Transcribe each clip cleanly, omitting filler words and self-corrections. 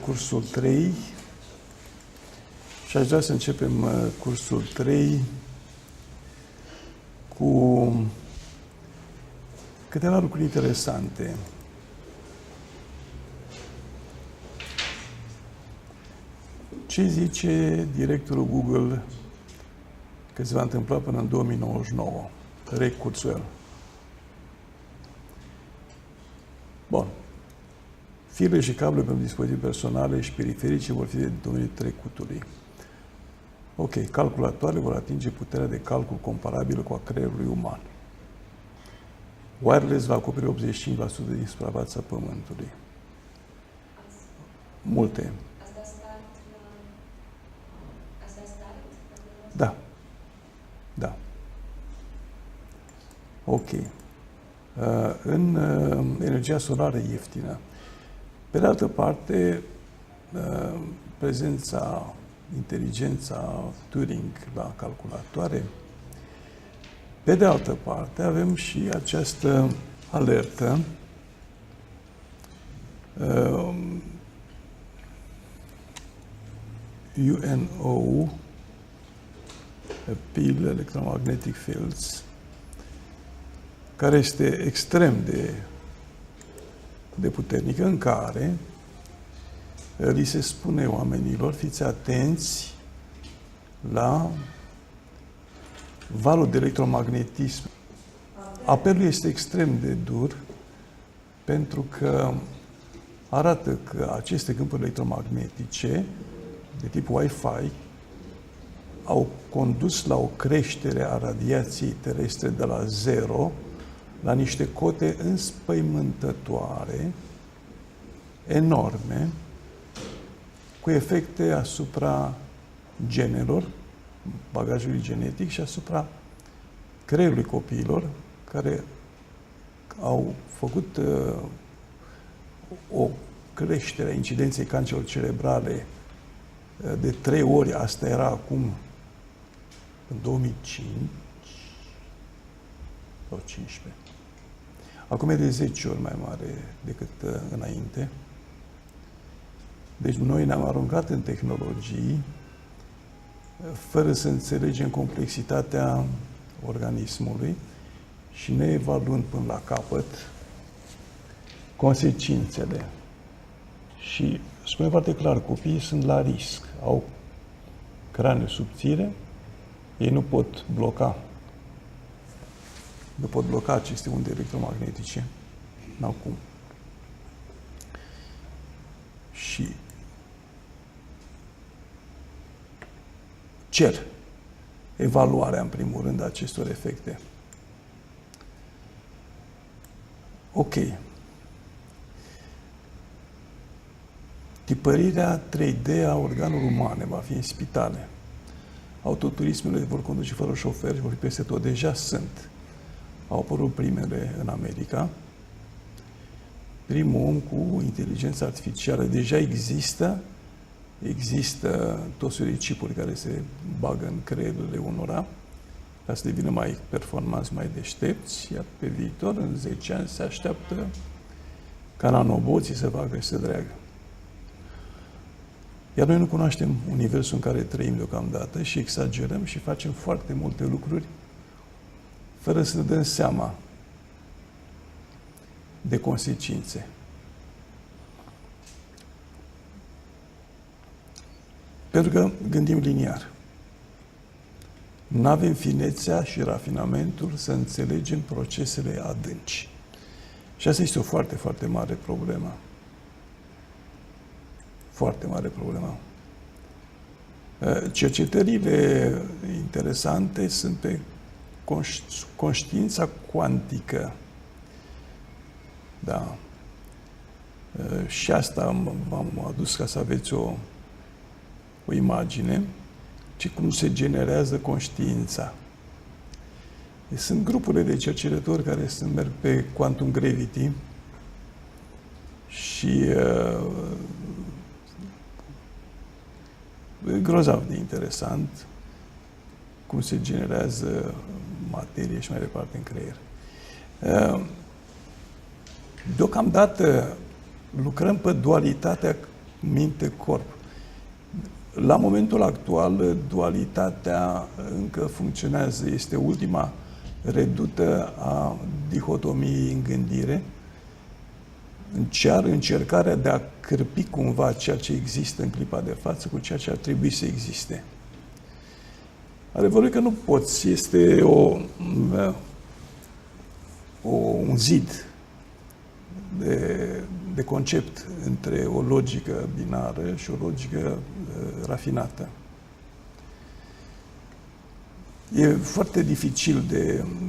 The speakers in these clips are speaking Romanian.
cursul 3 și aș vrea să începem cursul 3 cu câteva lucruri interesante. Ce zice directorul Google că se va întâmpla până în 2099? Ray Kurzweil. Bun. Firele și cablele pentru dispozitive personale și periferice vor fi de domeniul trecutului. Ok, calculatoarele vor atinge puterea de calcul comparabilă cu a creierului uman. Wireless va acoperi 85% din suprafața Pământului. Multe. Da. Da. Ok. În energia solară ieftină. Pe de altă parte, prezența, inteligența Turing la calculatoare. Pe de altă parte, avem și această alertă UNO, Appeal Electromagnetic Fields, care este extrem de puternică, în care li se spune oamenilor, fiți atenți la valul de electromagnetism. Apelul este extrem de dur pentru că arată că aceste câmpuri electromagnetice de tip Wi-Fi au condus la o creștere a radiației terestre de la 0 la niște cote înspăimântătoare, enorme, cu efecte asupra genelor, bagajului genetic și asupra creierului copiilor, care au făcut o creștere a incidenței cancerelor cerebrale de 3 ori. Asta era acum, în 2005 sau 15. Acum e de 10 ori mai mare decât înainte. Deci noi ne-am aruncat în tehnologii fără să înțelegem complexitatea organismului și ne evaluând până la capăt consecințele. Și spune foarte clar, copiii sunt la risc, au craniu subțire, ei nu pot bloca aceste unde electromagnetice. N-au cum. Și cer evaluarea, în primul rând, a acestor efecte. Ok. Tipărirea 3D a organelor umane va fi în spitale. Autoturismele vor conduce fără șofer și vor fi peste tot. Deja sunt. Au apărut primele în America. Primul om cu inteligență artificială. Deja există tot felul de chipuri care se bagă în creierurile unora ca să devină mai performanți, mai deștepți, iar pe viitor, în 10 ani, se așteaptă ca nanoboții să facă și să dreagă. Iar noi nu cunoaștem universul în care trăim deocamdată și exagerăm și facem foarte multe lucruri fără să ne dăm seama de consecințe. Pentru că gândim liniar. Nu avem finețea și rafinamentul să înțelegem procesele adânci. Și asta este o foarte, foarte mare problemă. Foarte mare problemă. Cercetările interesante sunt pe conștiința cuantică. Da. Și asta v-am adus ca să aveți o imagine, ci cum se generează conștiința. Deci sunt grupurile de cercetători care merg pe quantum gravity și grozav de interesant cum se generează materie și mai departe în creier. Deocamdată lucrăm pe dualitatea minte-corp. La momentul actual, dualitatea încă funcționează. Este ultima redută a dihotomiei în gândire. Încercarea de a cârpi cumva ceea ce există în clipa de față cu ceea ce ar trebui să existe. Adevărul că nu poți, este un zid de concept între o logică binară și o logică rafinată. E foarte dificil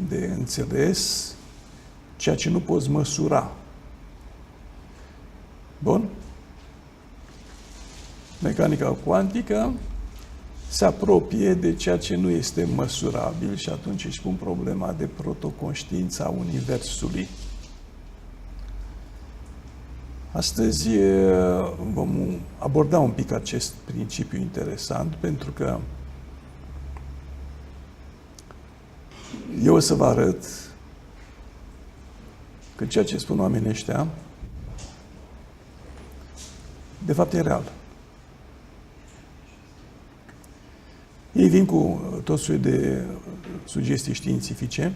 de înțeles ceea ce nu poți măsura. Bun? Mecanica cuantică se apropie de ceea ce nu este măsurabil și atunci își pun problema de protoconștiință a Universului. Astăzi vom aborda un pic acest principiu interesant, pentru că eu o să vă arăt că ceea ce spun oamenii ăștia, de fapt e real. Ei vin cu tot soiul de sugestii științifice,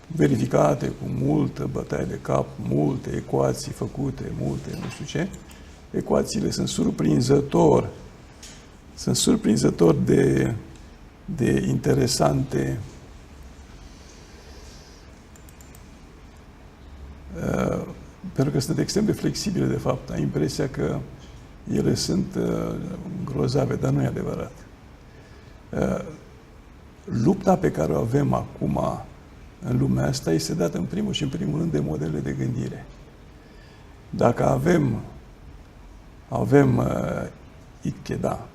verificate cu multă bătaie de cap, multe ecuații făcute, multe nu știu ce. Ecuațiile sunt surprinzător de interesante. Pentru că sunt extrem de flexibile, de fapt. Ai impresia că ele sunt grozave, dar nu e adevărat. Lupta pe care o avem acum în lumea asta este dată în primul și în primul rând de modele de gândire. Dacă avem ITCHEDA,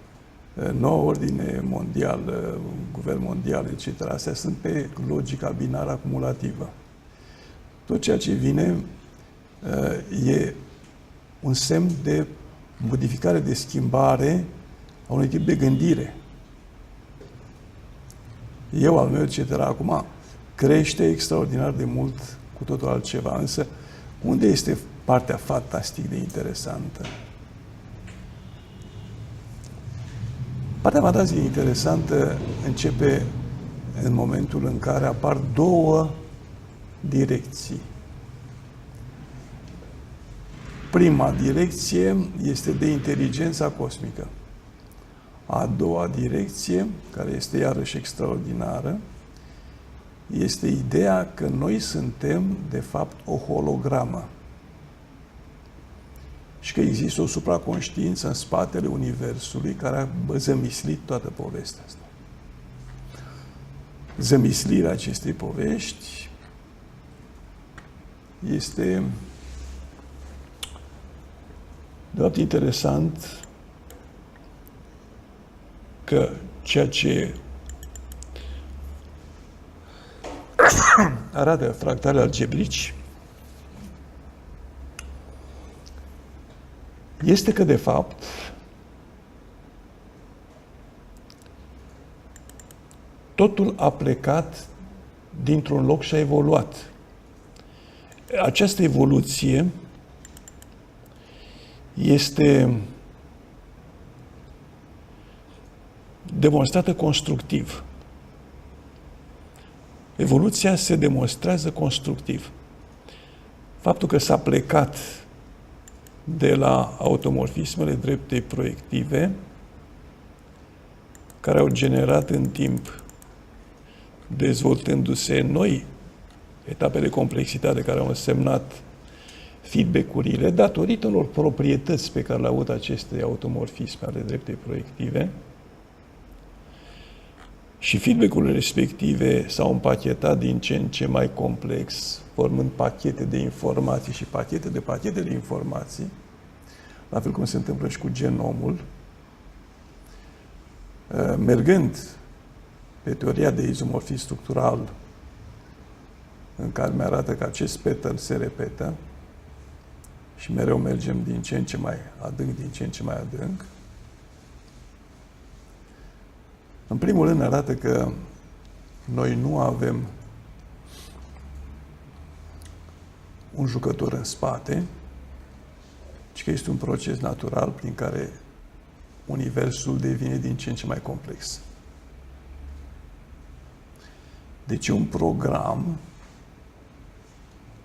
nouă ordine mondială, guvern mondial, etc., astea sunt pe logica binară acumulativă. Tot ceea ce vine e un semn de modificare, de schimbare a unui tip de gândire. Eu, al meu, etc., acum crește extraordinar de mult cu totul altceva. Însă, unde este partea fantastic de interesantă? Partea fantastic de interesantă începe în momentul în care apar două direcții. Prima direcție este de inteligența cosmică. A doua direcție, care este iarăși extraordinară, este ideea că noi suntem, de fapt, o hologramă. Și că există o supraconștiință în spatele Universului care a zămislit toată povestea asta. Zămislirea acestei povești este, de fapt, interesant că ceea ce arată fractale algebrici este că, de fapt, totul a plecat dintr-un loc și a evoluat. Această evoluție este demonstrată constructiv. Evoluția se demonstrează constructiv. Faptul că s-a plecat de la automorfismele drepte proiective, care au generat în timp, dezvoltându-se noi etape de complexitate care au însemnat feedback-urile, datorită unor proprietăți pe care le-au avut aceste automorfisme ale dreptei proiective, și feedback-urile respective s-au împachetat din ce în ce mai complex, formând pachete de informații și pachete de informații, la fel cum se întâmplă și cu genomul, mergând pe teoria de izomorfism structural, în care mi arată că acest pattern se repetă și mereu mergem din ce în ce mai adânc, În primul rând arată că noi nu avem un jucător în spate, ci că este un proces natural prin care universul devine din ce în ce mai complex. Deci e un program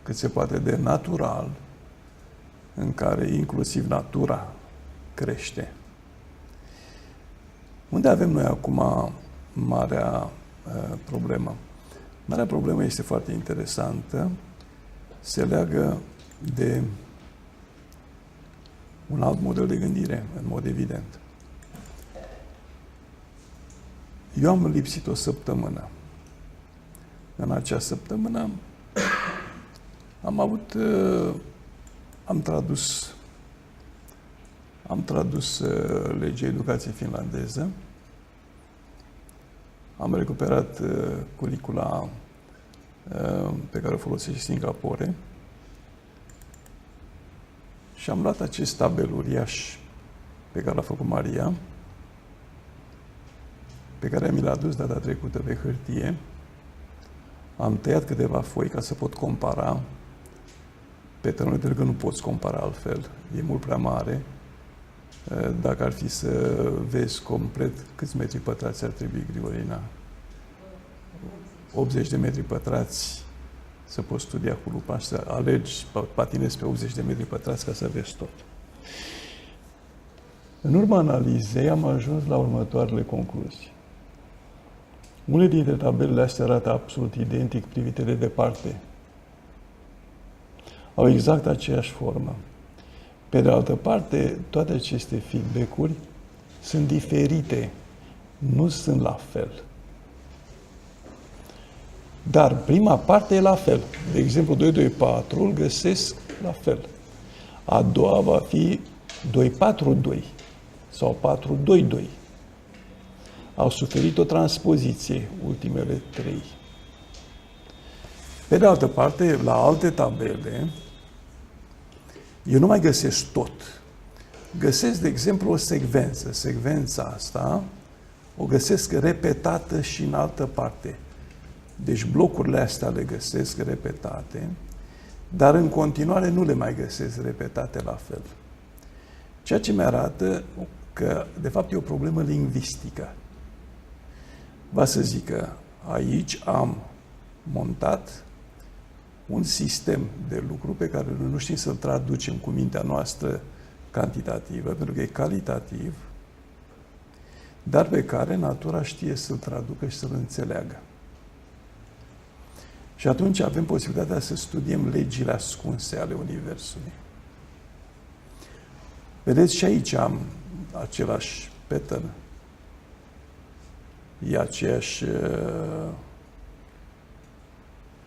cât se poate de natural, în care inclusiv natura crește. Unde avem noi acum marea problemă? Marea problemă este foarte interesantă, se leagă de un alt model de gândire, în mod evident. Eu am lipsit o săptămână. În acea săptămână am tradus legea educației finlandeză, am recuperat curicula pe care o folosește Singapore și am luat acest tabel uriaș pe care l-a făcut Maria, pe care mi l-a adus data trecută pe hârtie. Am tăiat câteva foi ca să pot compara pe termenul de că nu poți compara altfel. E mult prea mare. Dacă ar fi să vezi complet câți metri pătrați ar trebui, Grigorina? 80 de metri pătrați să poți studia cu lupa și să alergi, patinezi pe 80 de metri pătrați ca să vezi tot. În urma analizei am ajuns la următoarele concluzii. Unele dintre tabelele astea arată absolut identic privite de departe. Au exact aceeași formă. Pe de altă parte, toate aceste feedback-uri sunt diferite, nu sunt la fel. Dar prima parte e la fel. De exemplu, 224 îl găsesc la fel. A doua va fi 242 sau 422. Au suferit o transpoziție, ultimele 3. Pe de altă parte, la alte tabele, eu nu mai găsesc tot. Găsesc, de exemplu, o secvență. Secvența asta o găsesc repetată și în altă parte. Deci blocurile astea le găsesc repetate, dar în continuare nu le mai găsesc repetate la fel. Ceea ce mi-arată că, de fapt, e o problemă lingvistică. Va să zic că aici am montat un sistem de lucru pe care noi nu știm să-l traducem cu mintea noastră cantitativă, pentru că e calitativ, dar pe care natura știe să-l traducă și să-l înțeleagă. Și atunci avem posibilitatea să studiem legile ascunse ale Universului. Vedeți, și aici am același pattern. E aceeași...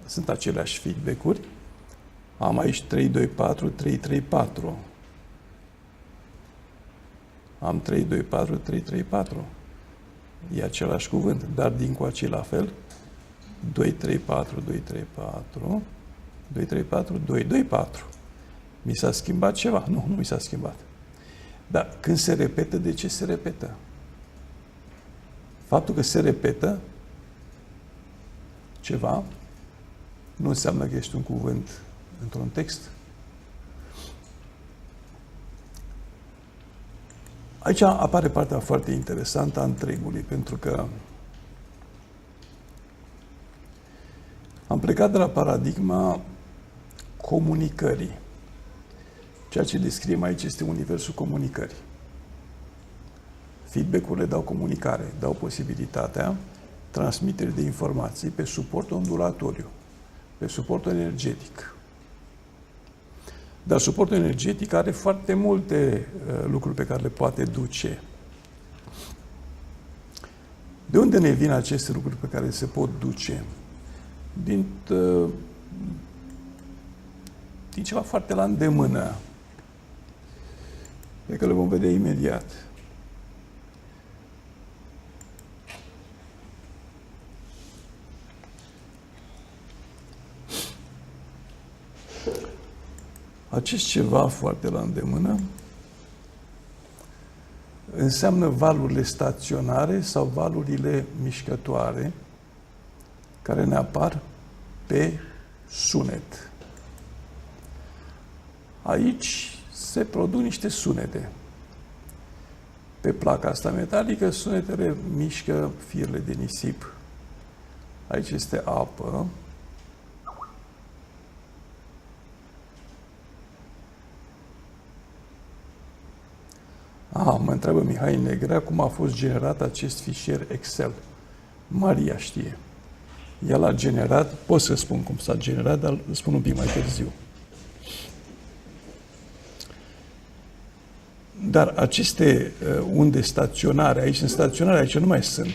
Sunt aceleași feedback-uri. Am aici 324, 334. Am 324, 334. E același cuvânt, dar din coace la fel. 234, 234, 234, 224. Mi s-a schimbat ceva? Nu, nu mi s-a schimbat. Dar când se repetă, de ce se repetă? Faptul că se repetă ceva nu înseamnă că ești un cuvânt într-un text. Aici apare partea foarte interesantă a întregului, pentru că am plecat de la paradigma comunicării. Ceea ce descriem aici este universul comunicării. Feedback-urile dau comunicare, dau posibilitatea transmiterii de informații pe suport ondulatoriu, pe suportul energetic. Dar suportul energetic are foarte multe lucruri pe care le poate duce. De unde ne vin aceste lucruri pe care se pot duce? Din ceva foarte la îndemână, pe care le vom vedea imediat. Acest ceva foarte la îndemână înseamnă valurile staționare sau valurile mișcătoare care ne apar pe sunet. Aici se produc niște sunete. Pe placa asta metalică, sunetele mișcă firele de nisip. Aici este apă. Mă întreabă Mihai Negrea cum a fost generat acest fișier Excel. Maria știe. El a generat, pot să spun cum s-a generat, dar spun un pic mai târziu. Dar aceste unde staționare, aici sunt staționare, aici nu mai sunt.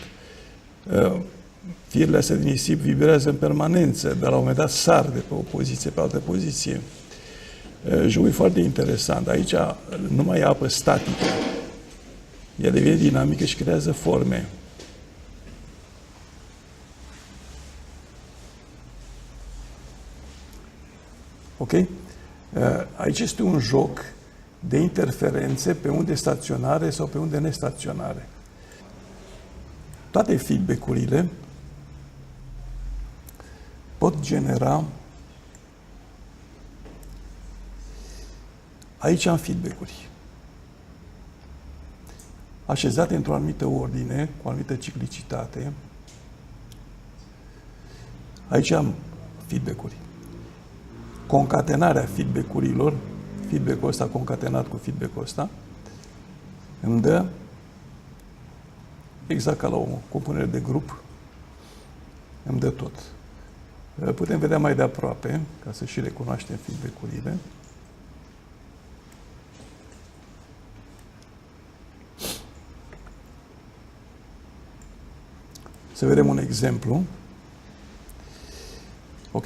Firele astea din nisip vibrează în permanență, dar la un moment dat sar de pe o poziție pe altă poziție. Jocul e foarte interesant. Aici nu mai e apă statică. Ea devine dinamică și creează forme. Ok? Aici este un joc de interferențe pe unde staționare sau pe unde nestaționare. Toate feedback-urile pot genera. Aici am feedback-uri așezate într-o anumită ordine, cu o anumită ciclicitate. Aici am feedback-uri. Concatenarea feedback-urilor, feedback-ul ăsta concatenat cu feedback-ul ăsta, îmi dă, exact ca la o compunere de grup, îmi dă tot. Putem vedea mai de aproape, ca să și recunoaștem feedback-urile. Să vedem un exemplu. Ok?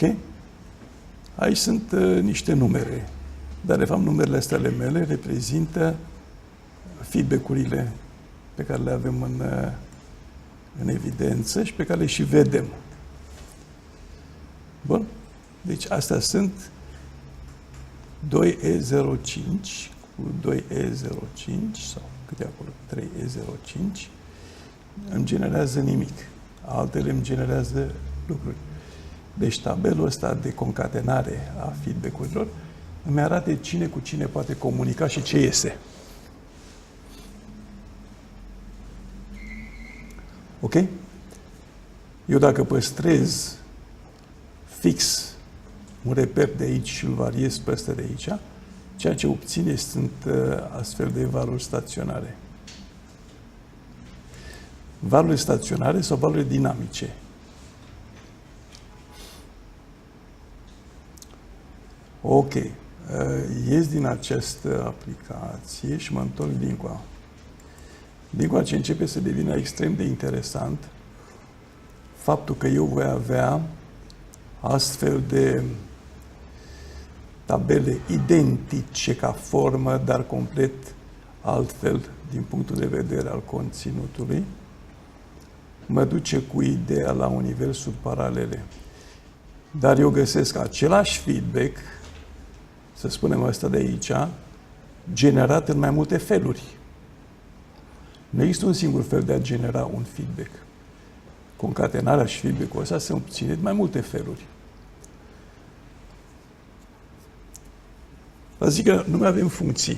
Aici sunt niște numere, dar de fapt numerele astea ale mele reprezintă feedback-urile pe care le avem în evidență și pe care le și vedem. Bun? Deci astea sunt 2E05 cu 2E05 sau câte acolo? 3E05 îmi generează nimic. Altele îmi generează lucruri. Deci tabelul ăsta de concatenare a feedback-urilor îmi arată cine cu cine poate comunica și ce iese. Ok? Eu dacă păstrez fix un reper de aici și îl variez pe ăsta de aici, ceea ce obține sunt astfel de valori staționare. Valurile staționare sau valurile dinamice. Ok. Ies din această aplicație și mă întorc din coa ce începe să devină extrem de interesant faptul că eu voi avea astfel de tabele identice ca formă, dar complet altfel din punctul de vedere al conținutului, mă duce cu ideea la universuri paralele. Dar eu găsesc același feedback, să spunem ăsta de aici, generat în mai multe feluri. Nu există un singur fel de a genera un feedback. Concatenarea și feedback-ul ăsta se obține de mai multe feluri. Zic că nu mai avem funcții.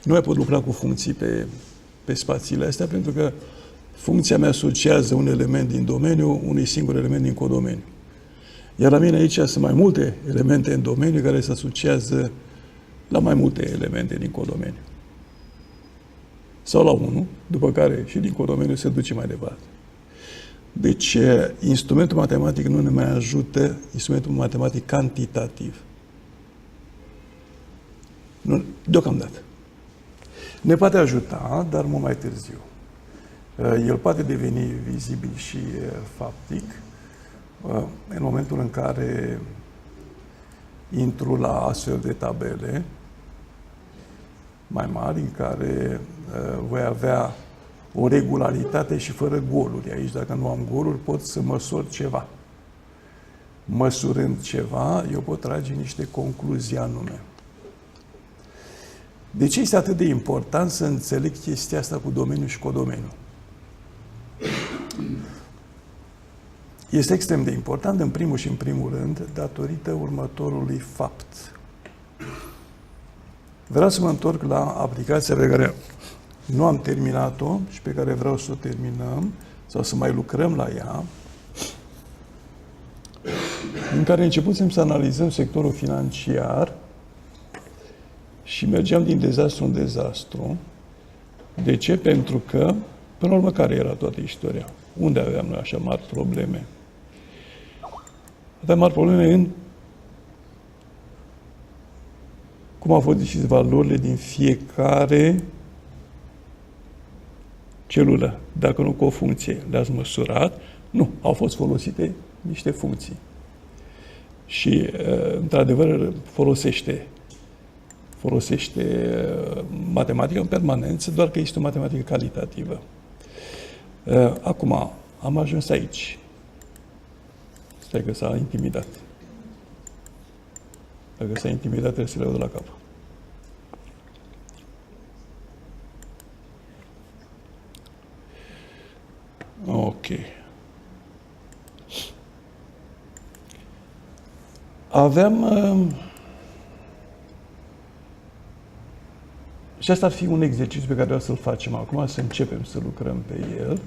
Nu mai pot lucra cu funcții pe spațiile astea, pentru că funcția mea asociază un element din domeniu unui singur element din codomeniu. Iar la mine aici sunt mai multe elemente în domeniu care se asociază la mai multe elemente din codomeniu. Sau la unul, după care și din codomeniu se duce mai departe. Deci, instrumentul matematic nu ne mai ajută, instrumentul matematic cantitativ. Nu, deocamdată. Ne poate ajuta, dar mult mai târziu. El poate deveni vizibil și faptic în momentul în care intru la astfel de tabele mai mari, în care voi avea o regularitate și fără goluri. Aici, dacă nu am goluri, pot să măsor ceva. Măsurând ceva, eu pot trage niște concluzii anume. De ce este atât de important să înțeleg chestia asta cu domeniul și codomeniul? Este extrem de important, în primul și în primul rând, datorită următorului fapt. Vreau să mă întorc la aplicația pe care nu am terminat-o și pe care vreau să o terminăm sau să mai lucrăm la ea, în care începusem să analizăm sectorul financiar și mergeam din dezastru în dezastru. De ce? Pentru că, până la urmă, care era toată istoria? Unde aveam noi așa mari probleme? Aveam mari probleme în cum au fost decise valorile din fiecare celulă. Dacă nu cu o funcție le-ați măsurat, nu, au fost folosite niște funcții. Și, într-adevăr, folosește matematică în permanență, doar că este o matematică calitativă. Acum, am ajuns aici. Stai că s-a intimidat. Dacă s-a intimidat, trebuie să le iau de la cap. Ok. Aveam... și asta ar fi un exercițiu pe care vreau să-l facem acum, să începem să lucrăm pe el.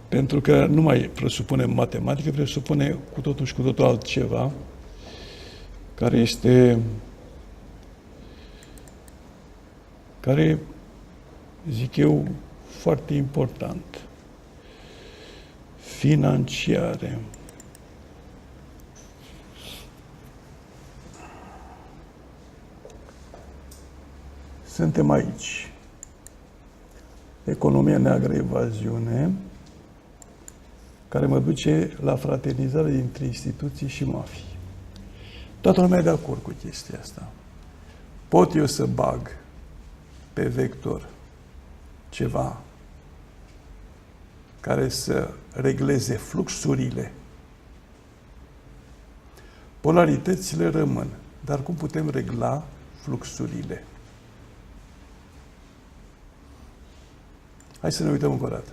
Pentru că nu mai presupune matematică, presupune cu totul și cu totul altceva, care, zic eu, foarte important. Financiare. Suntem aici. Economia neagră, evaziune, care mă duce la fraternizare dintre instituții și mafii. Toată lumea e de acord cu chestia asta. Pot eu să bag pe vector ceva care să regleze fluxurile. Polaritățile rămân, dar cum putem regla fluxurile? Hai să ne uităm încă o dată.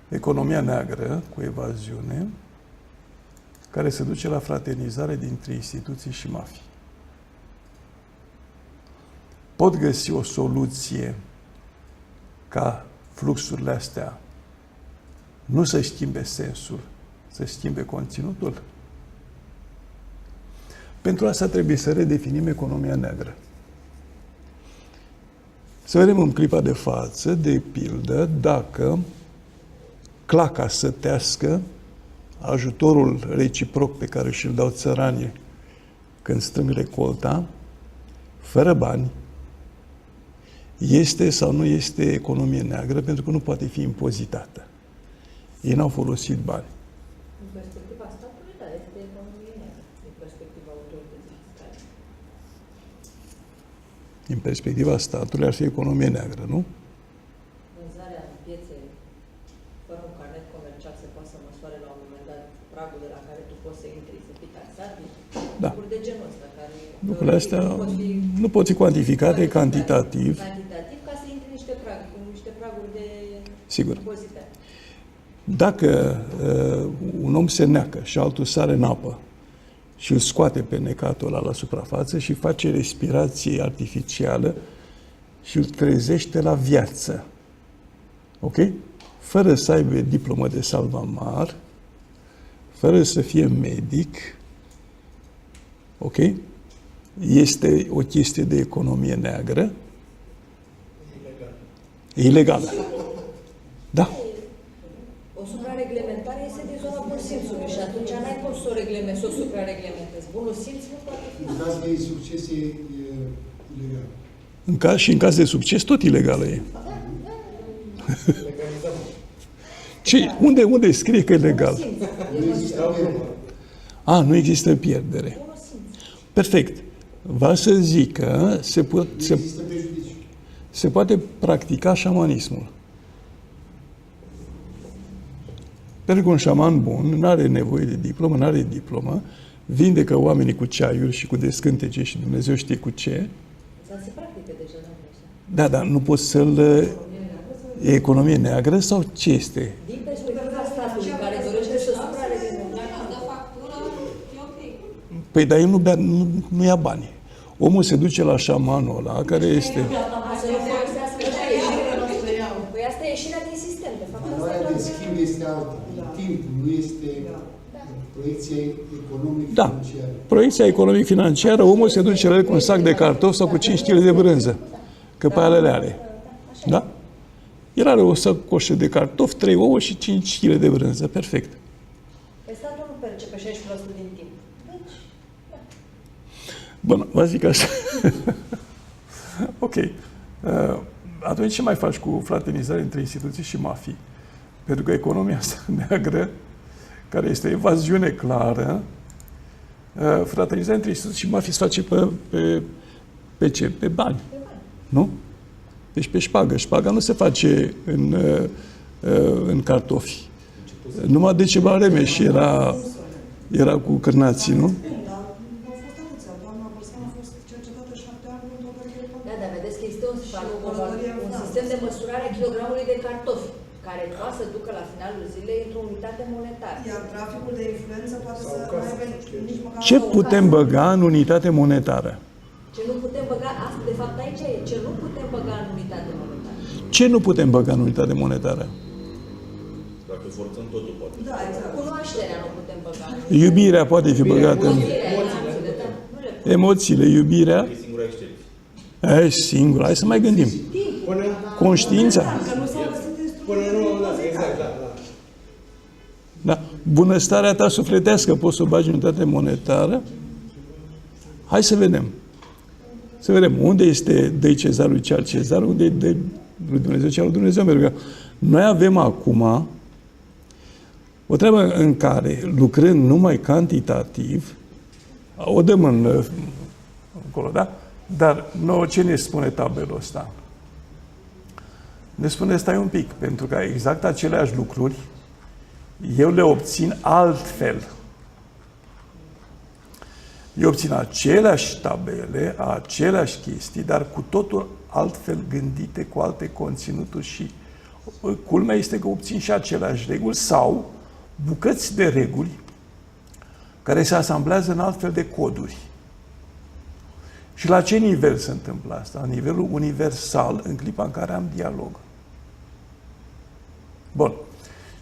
Economia neagră cu evaziune, care se duce la fraternizare dintre instituții și mafii. Pot găsi o soluție ca fluxurile astea nu să schimbe sensul, să schimbe conținutul? Pentru asta trebuie să redefinim economia neagră. Să vedem în clipa de față, de pildă, dacă claca sătească, ajutorul reciproc pe care și-l dau țăranii când strâng recolta, fără bani, este sau nu este economie neagră, pentru că nu poate fi impozitată. Ei n-au folosit bani. Din perspectiva statului, da, este economie neagră. Din perspectiva autorității fiscale. Din perspectiva statului ar fi economie neagră, nu? Vânzarea în piețe fără un carnet comercial se poate să măsoare la un moment dat pragul de la care tu poți să intri, să fii taxat. Da. Lucruri de genul ăsta care... Lucrurile astea nu pot fi cuantificate cantitativ. Cantitativ, ca să intri niște praguri de Sigur. impozitare. Dacă un om se neacă și altul sare în apă și îl scoate pe necatul ăla la suprafață și face respirație artificială și îl trezește la viață, ok? Fără să aibă diplomă de salvamar, fără să fie medic, ok? Este o chestie de economie neagră. E ilegală. Da. O suprareglementare este de zona bunsimțului și atunci n-ai cum să o reglementezi, să o suprareglementezi. Bunul simț nu poate fi. În caz de succes e ilegal. Și în caz de succes, tot ilegală e. Unde scrie că e legal? Nu există pierdere. Nu există pierdere. Perfect. Va să zic că Există prejudiciu. se poate practica șamanismul. Pentru că un șaman bun nu are nevoie de diplomă, nu are diplomă, vindecă oamenii cu ceaiuri și cu descântece și Dumnezeu știe cu ce. Se practică deja, Da, dar nu poți să-l... E economie neagră sau ce este? din perspectiva statului care dorește să suprareglementeze. Păi, dar el nu ia bani. Omul se duce la șamanul ăla, care este... Păi asta e ieșirea din sistem, de fapt. Valoarea de schimb este alta. Timpul nu este proiecția economic-financiară. Proiecția economic-financiară, omul se duce cu un sac de cartofi sau cu 5 kg de brânză. Că pe ale le are. Da? El are o sacoșă de cartofi, 3 ouă și 5 kg de brânză. Perfect. Pe statul nu percepe 60% din timp. Bun, vă zic așa. Ok. Atunci ce mai faci cu fraternizare între instituții și mafii? Pentru că economia asta neagră, care este evaziune clară, fraternizarea între instituții și mafii se face pe ce? Pe bani. Nu? Deci pe șpagă. Șpaga nu se face în cartofi. Numai Decebal Remeș era cu cârnații, nu? Da, dar vedeți că există un sistem de măsurare a kilogramului de cartofi, care poate să ducă la finalul zilei într-o unitate monetară. Iar traficul de influență poate să nu aibă nici măcar Ce putem băga în unitate monetară? Ce nu putem băga, asta de fapt aici e, ce nu putem băga în unitate monetară. Ce nu putem băga în unitate monetară? Dacă forțăm totul, poate. Da, exact. Cunoașterea nu putem băga. Iubirea poate fi băgată în... Emoțiile, iubirea... E singura excepție. E singura. Hai să mai gândim. Conștiința. Până nu, da, exact, da. Da. Bunăstarea ta sufletească poți să o bagi în unitate monetară? Hai să vedem. Să vedem unde este dă-i cezarului ce al cezar, unde e de lui Dumnezeu ce al lui Dumnezeu. Pentru că noi avem acum o treabă în care, lucrând numai cantitativ, o dăm încolo, da? Dar nouă ce ne spune tabelul ăsta? Ne spune, stai un pic, pentru că exact aceleași lucruri eu le obțin altfel. Eu obțin aceleași tabele, aceleași chestii, dar cu totul altfel gândite, cu alte conținuturi și culmea este că obțin și aceleași reguli sau bucăți de reguli care se asamblează în altfel de coduri. Și la ce nivel se întâmplă asta? La nivelul universal, în clipa în care am dialog. Bun.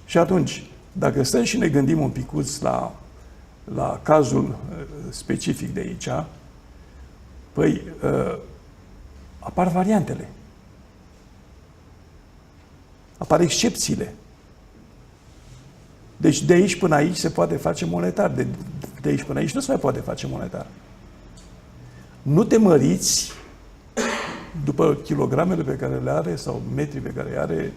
Și atunci, dacă stăm și ne gândim un picuț la cazul specific de aici, păi, apar variantele. Apar excepțiile. Deci de aici până aici se poate face monetar. De aici până aici nu se mai poate face monetar. Nu te măriți după kilogramele pe care le are sau metrii pe care le are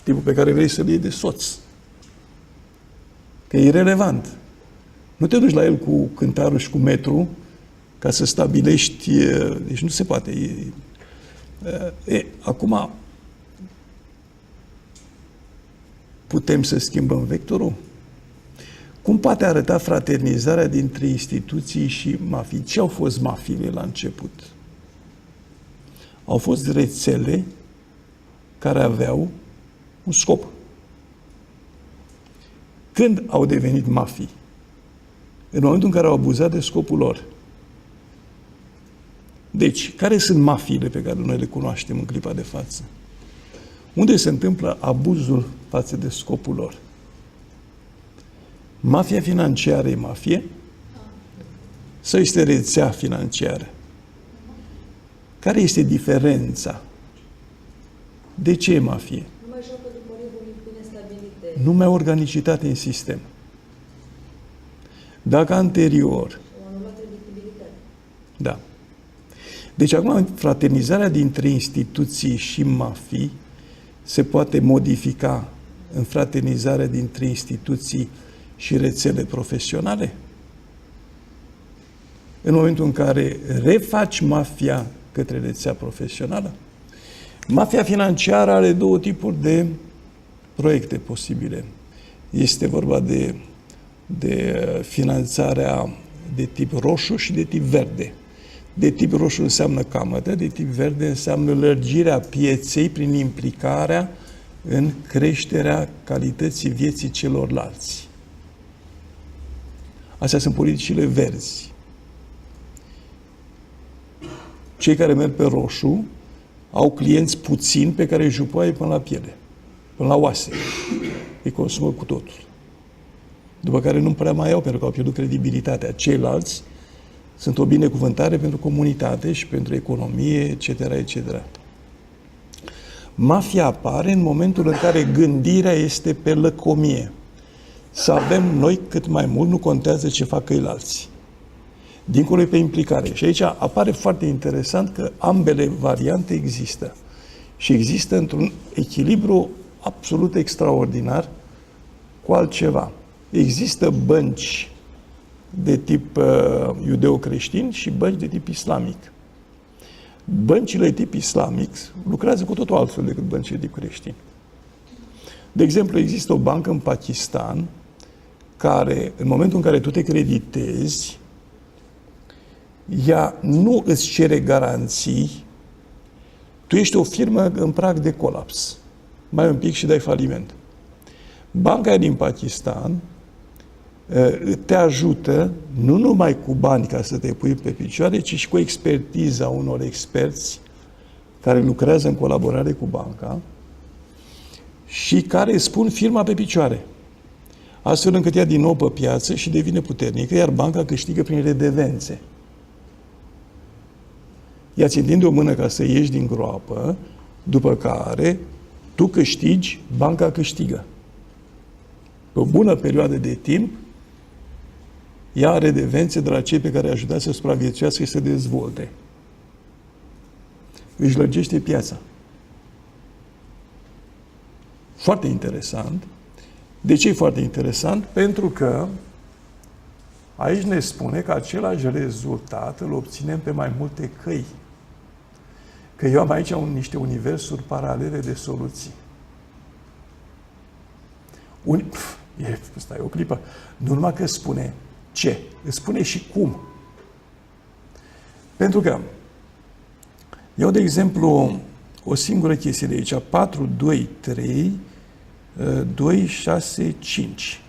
tipul pe care vrei să-l iei de soț. Că e irelevant. Nu te duci la el cu cântarul și cu metru ca să stabilești... Deci nu se poate. Acum putem să schimbăm vectorul? Cum poate arăta fraternizarea dintre instituții și mafii? Ce au fost mafiile la început? Au fost rețele care aveau un scop. Când au devenit mafii? În momentul în care au abuzat de scopul lor. Deci, care sunt mafiile pe care noi le cunoaștem în clipa de față? Unde se întâmplă abuzul față de scopul lor? Mafia financiară e mafie? Sau este rețea financiară? Care este diferența? De ce e mafie? Nu mai joacă după reguli bine stabilite. Nu mai organicitate în sistem. Dacă anterior... O anume predictibilitate. Da. Deci acum fraternizarea dintre instituții și mafii se poate modifica în fraternizarea dintre instituții și rețele profesionale? În momentul în care refaci mafia către rețea profesională? Mafia financiară are două tipuri de proiecte posibile. Este vorba de finanțarea de tip roșu și de tip verde. De tip roșu înseamnă camătă, de tip verde înseamnă lărgirea pieței prin implicarea în creșterea calității vieții celorlalți. Astea sunt politicile verzi. Cei care merg pe roșu au clienți puțini pe care îi jupoaie până la piele, până la oase. Îi consumă cu totul. După care nu prea mai au, pentru că au pierdut credibilitatea. Ceilalți sunt o binecuvântare pentru comunitate și pentru economie, etc., etc. Mafia apare în momentul în care gândirea este pe lăcomie. Să avem noi cât mai mult, nu contează ce fac ceilalți. Dincolo e pe implicare. Și aici apare foarte interesant că ambele variante există. Și există într-un echilibru absolut extraordinar cu altceva. Există bănci de tip iudeo-creștin și bănci de tip islamic. Băncile de tip islamic lucrează cu totul altfel decât băncile de tip creștin. De exemplu, există o bancă în Pakistan care, în momentul în care tu te creditezi, ea nu îți cere garanții, tu ești o firmă în prag de colaps. Mai un pic și dai faliment. Banca din Pakistan te ajută nu numai cu bani ca să te pui pe picioare, ci și cu expertiza unor experți care lucrează în colaborare cu banca și care îți pun firma pe picioare. Astfel încât ea din nou pe piață și devine puternică, iar banca câștigă prin redevențe. Ea ți întinde o mână ca să ieși din groapă, după care tu câștigi, banca câștigă. Pe o bună perioadă de timp, ea are redevențe de la cei pe care i-a ajutat să supraviețuiască și să dezvolte. Își lărgește piața. Foarte interesant. De ce e foarte interesant? Pentru că aici ne spune că același rezultat îl obținem pe mai multe căi. Că eu am aici niște universuri paralele de soluții. Stai o clipă. Nu numai că spune ce, îți spune și cum. Pentru că iau de exemplu o singură chestie de aici, 4, 2, 3, 2, 6, 5.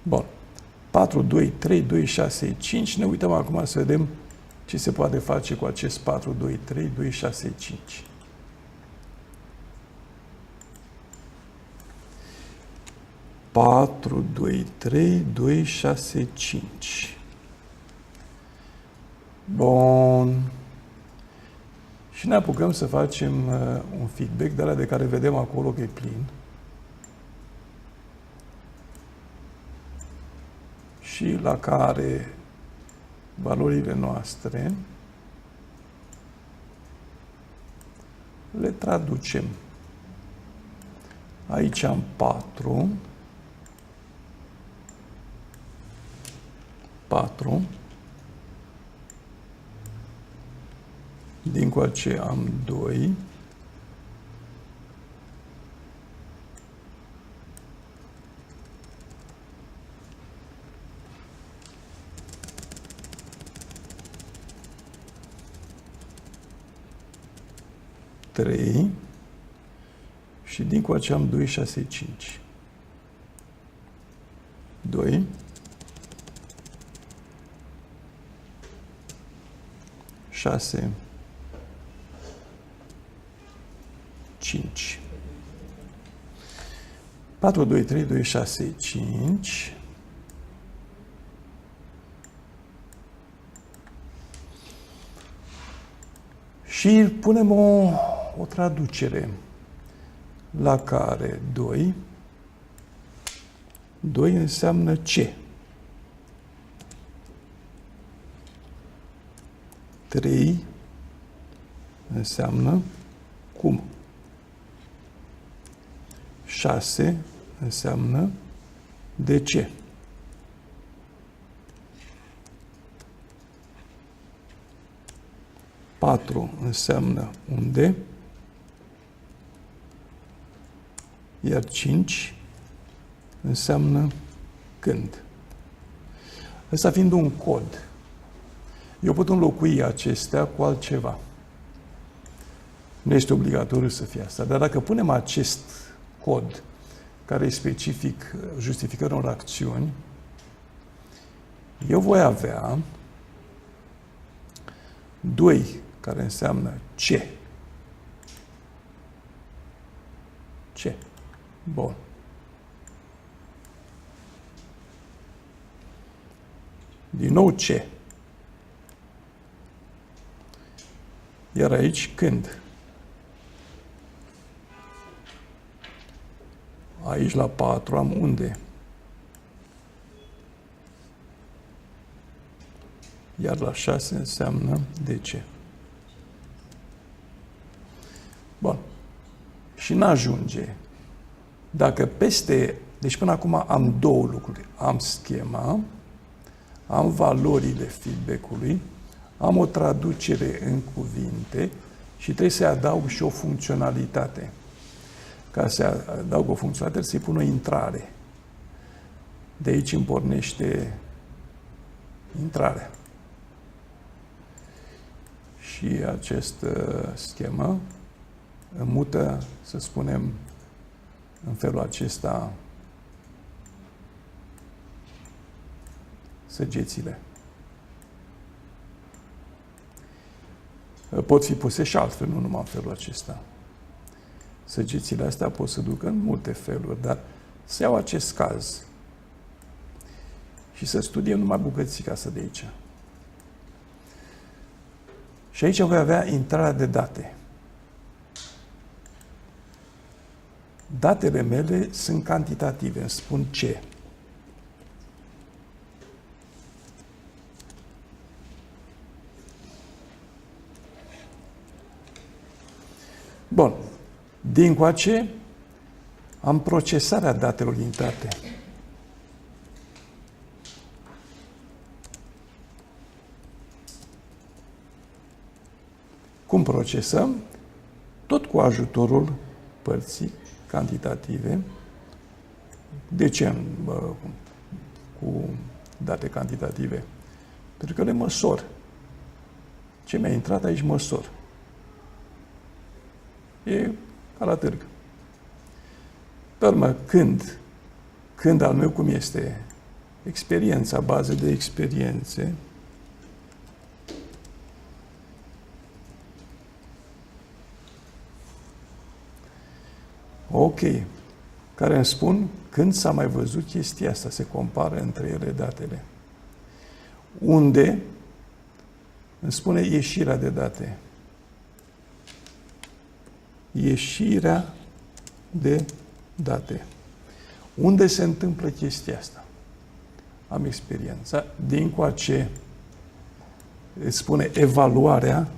Bun. 4, 2, 3, 2, 6, 5. Ne uităm acum să vedem ce se poate face cu acest 4, 2, 3, 2, 6, 5. Patru, 2, 3, 2, 6, 5. Bun. Și ne apucăm să facem un feedback de la de care vedem acolo că e plin. Și la care valorile noastre le traducem. Aici am 4. 4. Dincoace am 2. Trei. Și dincoace am 2, 6, 5. 2. 6, 5. 4, 2, 3, 2, 6, 5. Și punem o traducere la care 2 înseamnă ce? 3 înseamnă cum. 6 înseamnă de ce. 4 înseamnă unde. Iar 5 înseamnă când. Ăsta fiind un cod, eu pot înlocui acestea cu altceva. Nu este obligatoriu să fie asta. Dar dacă punem acest cod, care e specific justificării unor acțiuni, Eu voi avea 2, care înseamnă C. C. Bun. Din nou C. Iar aici când? Aici la 4 am unde? Iar la 6 înseamnă DC. Bun. Și n-ajunge. Dacă peste... Deci până acum am 2 lucruri. Am schema, am valorile feedback-ului, am o traducere în cuvinte și trebuie să adaug și o funcționalitate. Ca să adaug o funcționalitate, să-i pun o intrare. De aici îmi pornește intrarea. Și această schemă îmi mută, să spunem, în felul acesta săgețile. Pot fi puse și altfel, nu numai în felul acesta. Săgețile astea pot să ducă în multe feluri, dar să iau acest caz și să studiem numai bucățica asta de aici. Și aici voi avea intrarea de date. Datele mele sunt cantitative, îmi spun ce. Bun. Dincoace am procesarea datelor intrate. Cum procesăm? Tot cu ajutorul părții cantitative. De ce cu date cantitative? Pentru că le măsor. Ce mi-a intrat aici măsor. E ca la târg. Pe urmă, când al meu cum este? Experiența, bază de experiențe. Ok. Care îmi spun când s-a mai văzut chestia asta, se compară între ele datele. Unde îmi spune ieșirea de date. Ieșirea de date. Unde se întâmplă chestia asta? Am experiența. Dincoace îți spune evaluarea.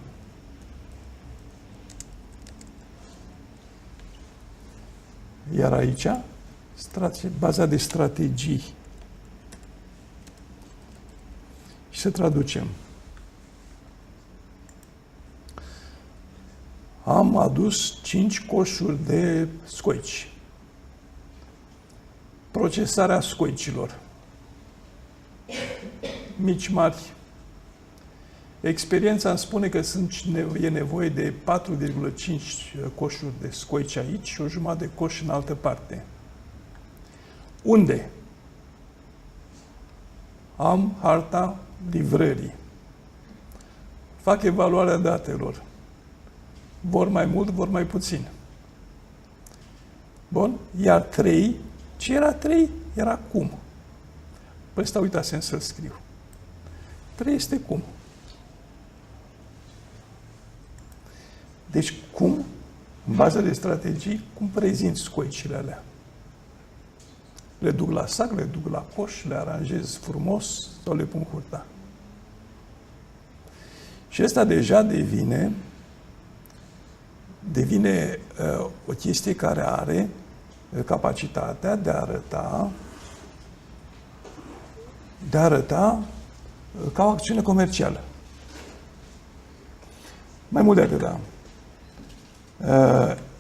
Iar aici, baza de strategii. Și să traducem. Am adus 5 coșuri de scoici. Procesarea scoicilor. Mici, mari. Experiența îmi spune că e nevoie de 4,5 coșuri de scoici aici și o jumătate de coș în altă parte. Unde? Am harta livrării. Fac evaluarea datelor. Vor mai mult, vor mai puțin. Bun? Iar 3, ce era 3? Era cum. Păi ăsta uitasem să-l scriu. 3 este cum. Deci cum, în bază de strategii, cum prezint scoicile alea? Le duc la sac, le duc la coș, le aranjez frumos sau le pun hurta. Și ăsta deja devine o chestie care are capacitatea de a arăta ca o acțiune comercială. Mai mult de atât,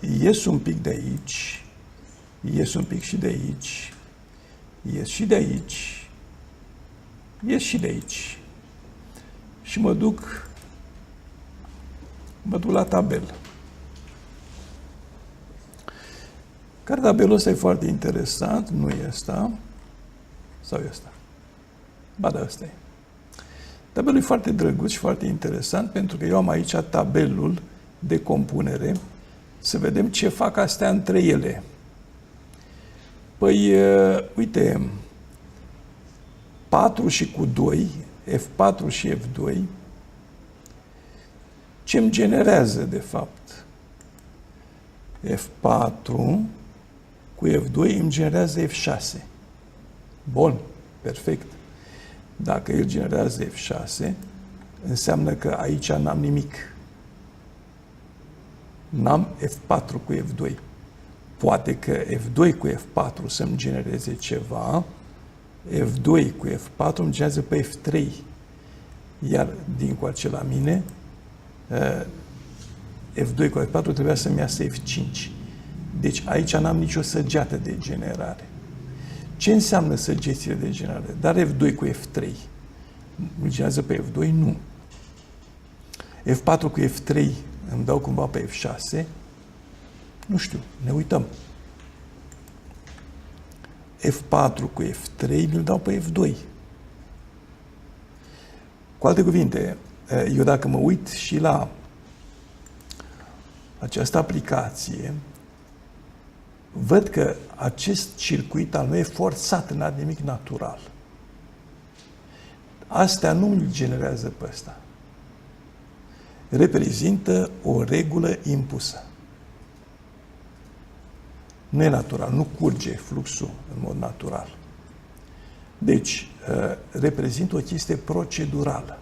ies un pic de aici, ies un pic și de aici, ies și de aici, ies și de aici. Și mă duc la tabel. Care tabelul ăsta e foarte interesant, nu e ăsta, sau e ăsta. Ba da, ăsta e. Tabelul e foarte drăguț și foarte interesant pentru că eu am aici tabelul de compunere să vedem ce fac astea între ele. Păi, uite, 4 și cu 2, F4 și F2, ce îmi generează, de fapt? F4 cu F2 îmi generează F6. Bun, perfect. Dacă el generează F6, înseamnă că aici n-am nimic. N-am F4 cu F2. Poate că F2 cu F4 să-mi genereze ceva, F2 cu F4 îmi generează pe F3. Iar dincoace la mine, F2 cu F4 trebuia să-mi iasă F5. Deci aici n-am nicio săgeată de generare. Ce înseamnă săgețile de generare? Dar F2 cu F3 îmi generează pe F2? Nu. F4 cu F3 îmi dau cumva pe F6? Nu știu, ne uităm. F4 cu F3 mi-l dau pe F2. Cu alte cuvinte, eu dacă mă uit și la această aplicație, văd că acest circuit al meu e forțat, n-are nimic natural. Astea nu îl generează pe ăsta. Reprezintă o regulă impusă. Nu e natural, nu curge fluxul în mod natural. Deci, reprezintă o chestie procedurală.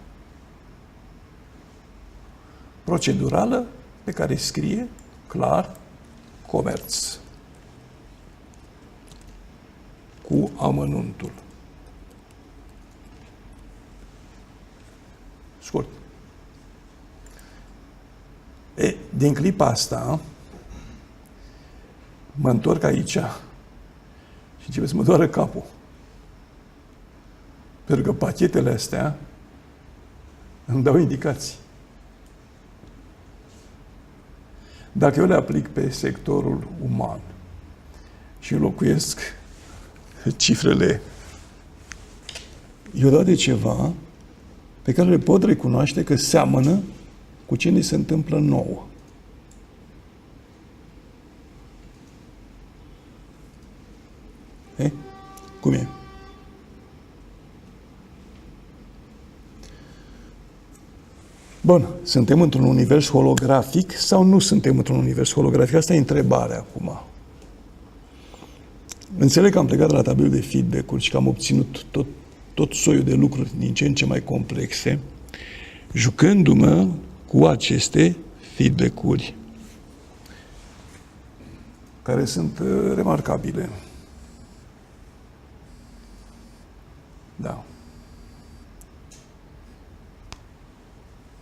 Procedurală pe care scrie clar comerț cu amănuntul. Scurt. Din clipa asta mă întorc aici și începe să mă doară capul. Pentru că pachetele astea îmi dau indicații. Dacă eu le aplic pe sectorul uman și înlocuiesc cifrele, eu dau de ceva pe care le pot recunoaște că seamănă cu ce ne se întâmplă nouă. Cum e? Bun, suntem într-un univers holografic sau nu suntem într-un univers holografic? Asta e întrebarea acum. Înțeleg că am plecat de la tabelul de feedback-uri și că am obținut tot soiul de lucruri din ce în ce mai complexe, jucându-mă cu aceste feedback-uri, care sunt remarcabile. Da.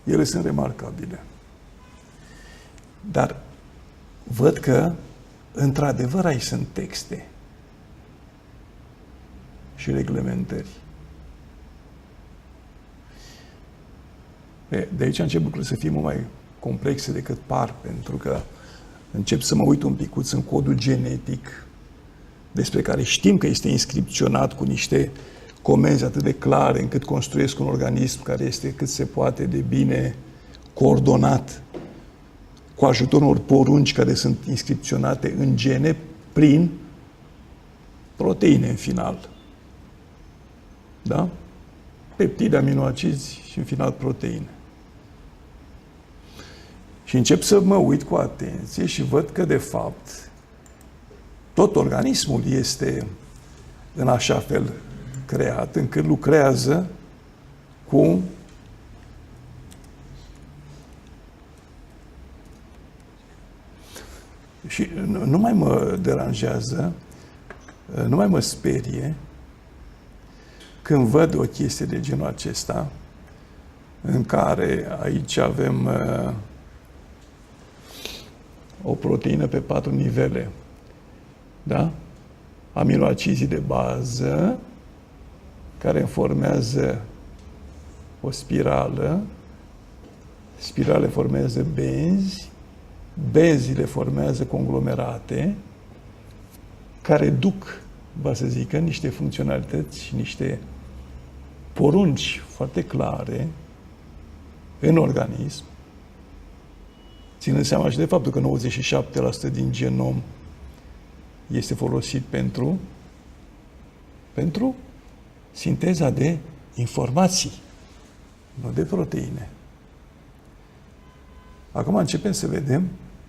Ele sunt remarcabile. Dar văd că, într-adevăr, aici sunt texte și reglementări. De aici încep lucrurile să fie mult mai complexe decât par, pentru că încep să mă uit un picuț în codul genetic, despre care știm că este inscripționat cu niște comenzi atât de clare încât construiesc un organism care este cât se poate de bine coordonat cu ajutorul unor porunci care sunt inscripționate în gene prin proteine în final. Da? Peptide, aminoacizi și în final proteine. Și încep să mă uit cu atenție și văd că de fapt tot organismul este în așa fel creat, încât lucrează cu și nu mai mă deranjează, nu mai mă sperie când văd o chestie de genul acesta, în care aici avem o proteină pe 4 nivele, da? Aminoacizii de bază, care formează o spirală, spirale formează benzi, benzile formează conglomerate, care duc, va să zică, niște funcționalități și niște porunci foarte clare în organism, ținând seama și de faptul că 97% din genom este folosit pentru sinteza de informații, nu de proteine. Acum începem să vedem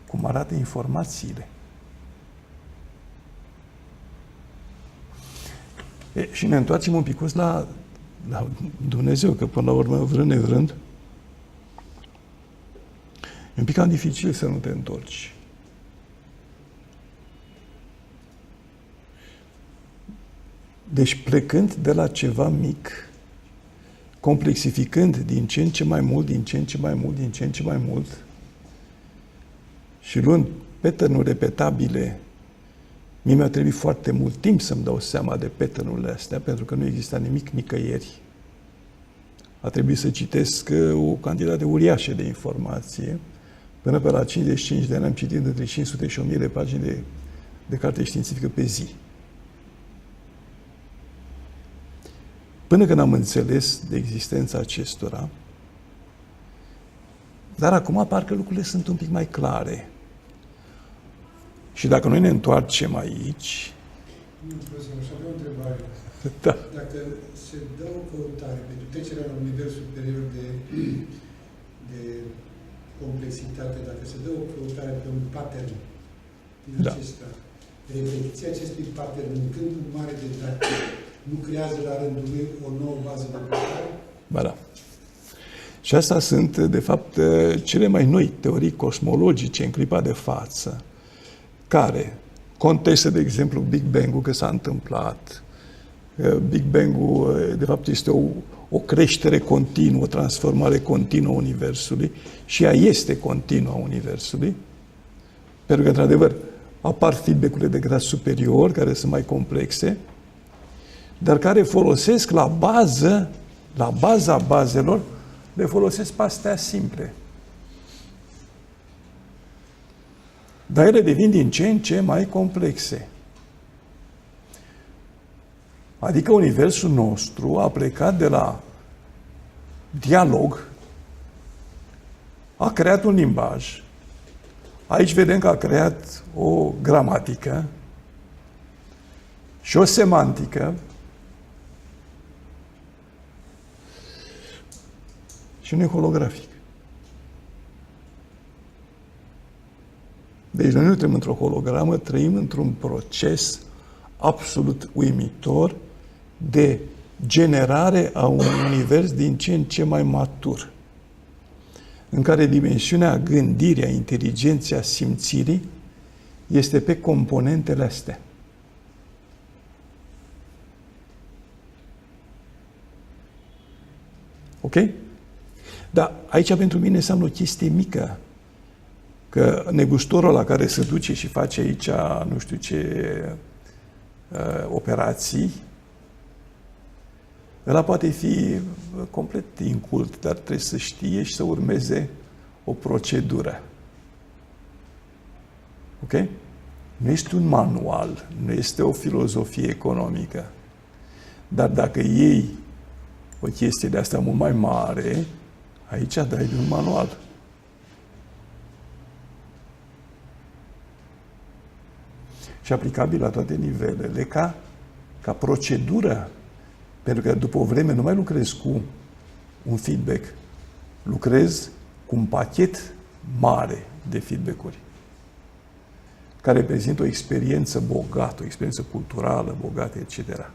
cum arată informațiile. Și ne întoarcem un pic la Dumnezeu, că până la urmă, vrând nevrând, e un pic cam dificil să nu te întorci. Deci plecând de la ceva mic, complexificând din ce în ce mai mult, și luând pattern-uri repetabile, mie mi-a trebuit foarte mult timp să-mi dau seama de pattern-urile astea, pentru că nu exista nimic nicăieri. A trebuit să citesc o cantitate uriașă de informație. Până pe la 55 de ani am citit între 500 și 1000 de pagini de carte științifică pe zi. Până când am înțeles de existența acestora, dar acum parcă lucrurile sunt un pic mai clare. Și dacă noi ne întoarcem aici... Nu, profesor, aș avea o întrebare. Da. Dacă se dă o căutare pentru trecerea la un nivel superior de complexitate, dacă se dă o căutare pe un pattern din acesta, repetiția acestui pattern în câmpul mare de date, nu creează la rândul lui o nouă bază de căutare? Ba da. Și astea sunt, de fapt, cele mai noi teorii cosmologice în clipa de față, care contestă, de exemplu, Big Bang-ul, că s-a întâmplat. Big Bang-ul, de fapt, este o creștere continuă, o transformare continuă a Universului și ea este continuă a Universului, pentru că, într-adevăr, apar feedback-urile de grad superior, care sunt mai complexe, dar care folosesc la baza bazelor, le folosesc pe astea simple. Dar ele devin din ce în ce mai complexe. Adică universul nostru a plecat de la dialog, a creat un limbaj. Aici vedem că a creat o gramatică și o semantică și un holografic. Deci noi nu trăim într-o hologramă, trăim într-un proces absolut uimitor de generare a unui univers din ce în ce mai matur, în care dimensiunea gândirii, a inteligenței, a simțirii este pe componentele astea. Ok? Dar aici pentru mine înseamnă o chestie mică. Că negustorul la care se duce și face aici nu știu ce operații, ăla poate fi complet incult, dar trebuie să știe și să urmeze o procedură. Ok? Nu este un manual, nu este o filozofie economică. Dar dacă iei o chestie de asta mult mai mare, aici dai de un manual. Și aplicabil la toate nivelele, ca procedură. Pentru că după o vreme nu mai lucrezi cu un feedback, lucrezi cu un pachet mare de feedback-uri, care reprezintă o experiență bogată, o experiență culturală bogată, etc.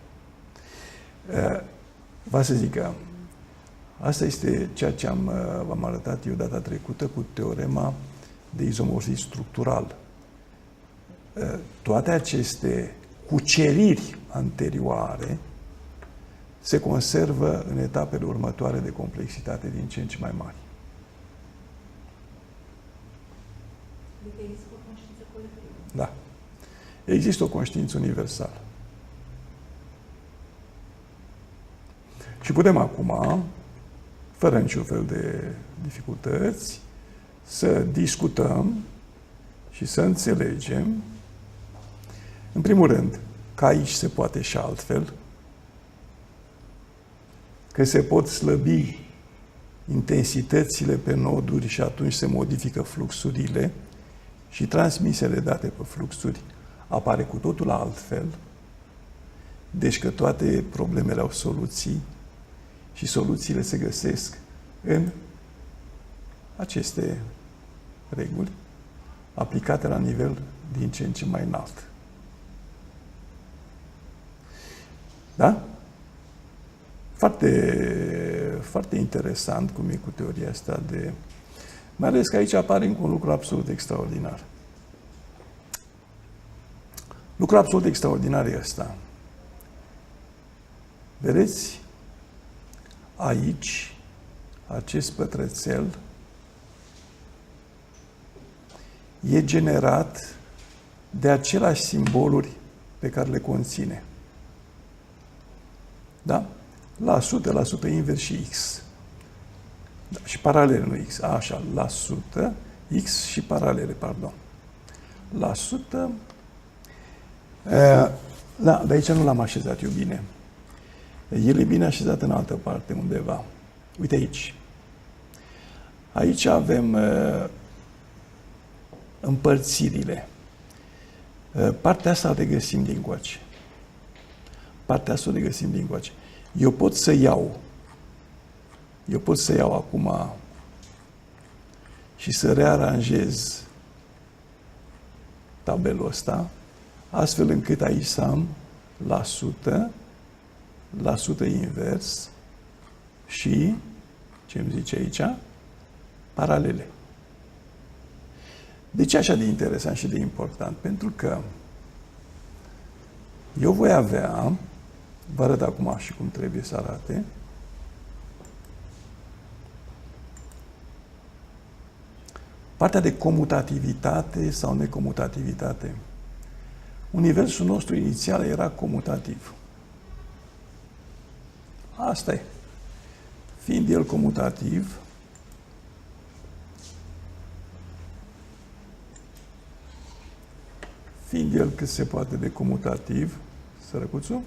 Vă să zic că asta este ceea ce v-am arătat eu data trecută cu teorema de izomorfism structural. Toate aceste cuceriri anterioare se conservă în etapele următoare de complexitate din ce în ce mai mari. Adică există o conștiință colectivă. Da. Există o conștiință universală. Și putem acum, fără niciun fel de dificultăți, să discutăm și să înțelegem, în primul rând, că aici se poate și altfel, că se pot slăbi intensitățile pe noduri și atunci se modifică fluxurile și transmisia de date pe fluxuri apare cu totul altfel. Deci că toate problemele au soluții și soluțiile se găsesc în aceste reguli aplicate la nivel din ce în ce mai înalt. Da? Foarte interesant cum e cu teoria asta de... Mai ales că aici apare încă un lucru absolut extraordinar. Lucrul absolut extraordinar e ăsta. Vedeți? Aici, acest pătrățel e generat de aceleași simboluri pe care le conține. Da? La sută invers și X. Da, și paralele, nu X. Așa, la sută, X și paralele, pardon. La sută... Da, de aici nu l-am așezat eu bine. El e bine așezat în altă parte, undeva. Uite aici. Aici avem împărțirile. Partea asta o regăsim din coace. Partea asta o regăsim din coace. Eu pot să iau acum și să rearanjez tabelul ăsta, astfel încât aici să am la sută invers și, ce îmi zice aici, paralele. De ce așa de interesant și de important? Pentru că eu voi avea, vă arăt acum și cum trebuie să arate, partea de comutativitate sau necomutativitate. Universul nostru inițial era comutativ. Asta e. Fiind el comutativ, fiind el cât se poate de comutativ, sărăcuțul,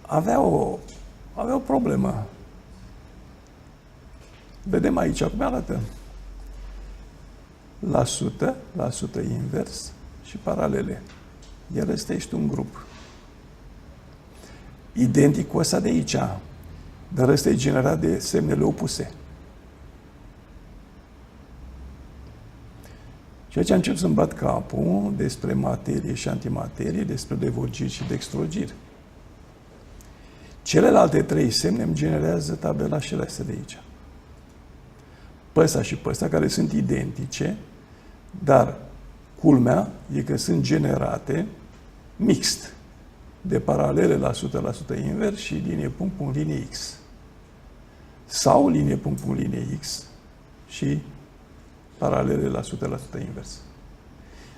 avea o problemă. Vedem aici, cum arată. La sută invers și paralele. El ăsta este un grup. Identic cu ăsta de aici, dar ăsta e generat de semnele opuse. Și aici încep să-mi bat capul despre materie și antimaterie, despre levorgiri și dextrogiri. Celelalte trei semne îmi generează tabela și astea de aici. Pe ăsta și pe ăsta, care sunt identice, dar culmea e că sunt generate mixt, de paralele la sută invers și linie punct punct linie X. Sau linie punct punct linie X și paralele la sută invers.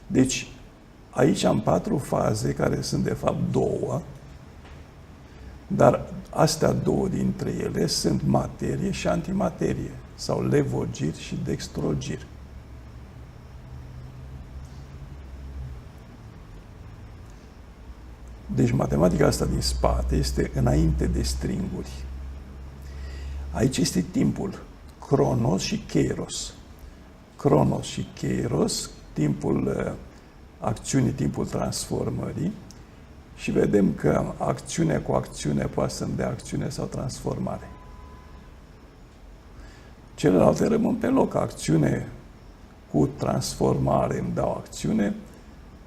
Deci, aici am 4 faze, care sunt de fapt 2, dar astea 2 dintre ele sunt materie și antimaterie, sau levorgiri și dextrogiri. Deci matematica asta din spate este înainte de stringuri. Aici este timpul, Cronos și Kairos. Cronos și Kairos, timpul acțiunii, timpul transformării, și vedem că acțiune cu acțiune poate să-mi dea acțiune sau transformare. Celelalte rămân pe loc. Acțiune cu transformare îmi dau acțiune,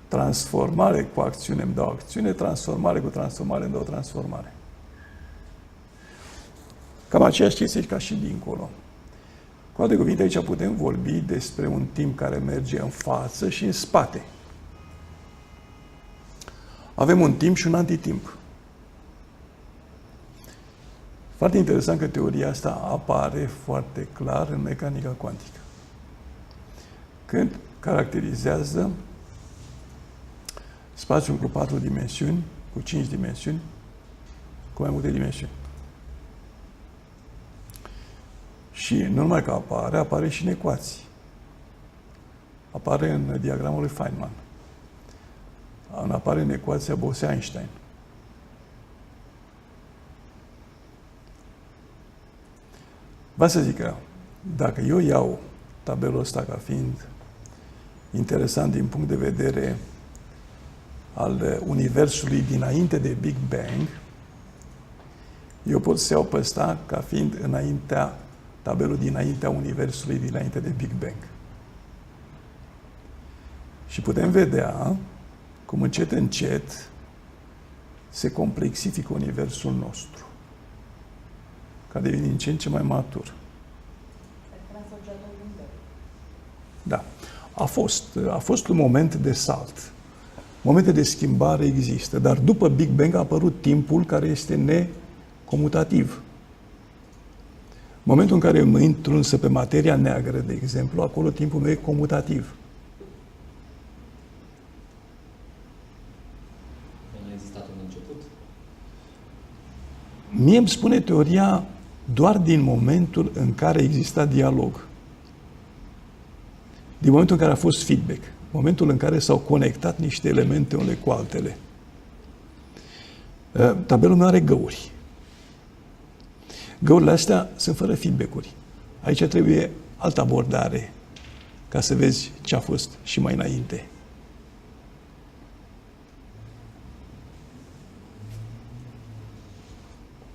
transformare cu acțiune îmi dau acțiune, transformare cu transformare îmi dau transformare. Cam aceeași chestie ca și dincolo. Cu alte cuvinte, aici putem vorbi despre un timp care merge în față și în spate. Avem un timp și un antitimp. Foarte interesant că teoria asta apare foarte clar în mecanica cuantică, când caracterizează spațiul cu 4 dimensiuni, cu 5 dimensiuni, cu mai multe dimensiuni. Și nu numai că apare și în ecuații. Apare în diagramul lui Feynman. apare în ecuația Bose-Einstein. Vreau să zic că dacă eu iau tabelul ăsta ca fiind interesant din punct de vedere al universului dinainte de Big Bang, eu pot să iau pe ăsta ca fiind tabelul dinaintea universului dinainte de Big Bang. Și putem vedea cum încet, încet se complexifică universul nostru, care devine din ce în ce mai matur. Da. A fost un moment de salt. Momente de schimbare există, dar după Big Bang a apărut timpul care este necomutativ. Momentul în care mă intru însă pe materia neagră, de exemplu, acolo timpul meu e comutativ. Nu a existat un început? Mie îmi spune teoria doar din momentul în care exista dialog. Din momentul în care a fost feedback. Momentul în care s-au conectat niște elemente unele cu altele. Tabelul meu are găuri. Găurile astea sunt fără feedback-uri. Aici trebuie altă abordare ca să vezi ce a fost și mai înainte.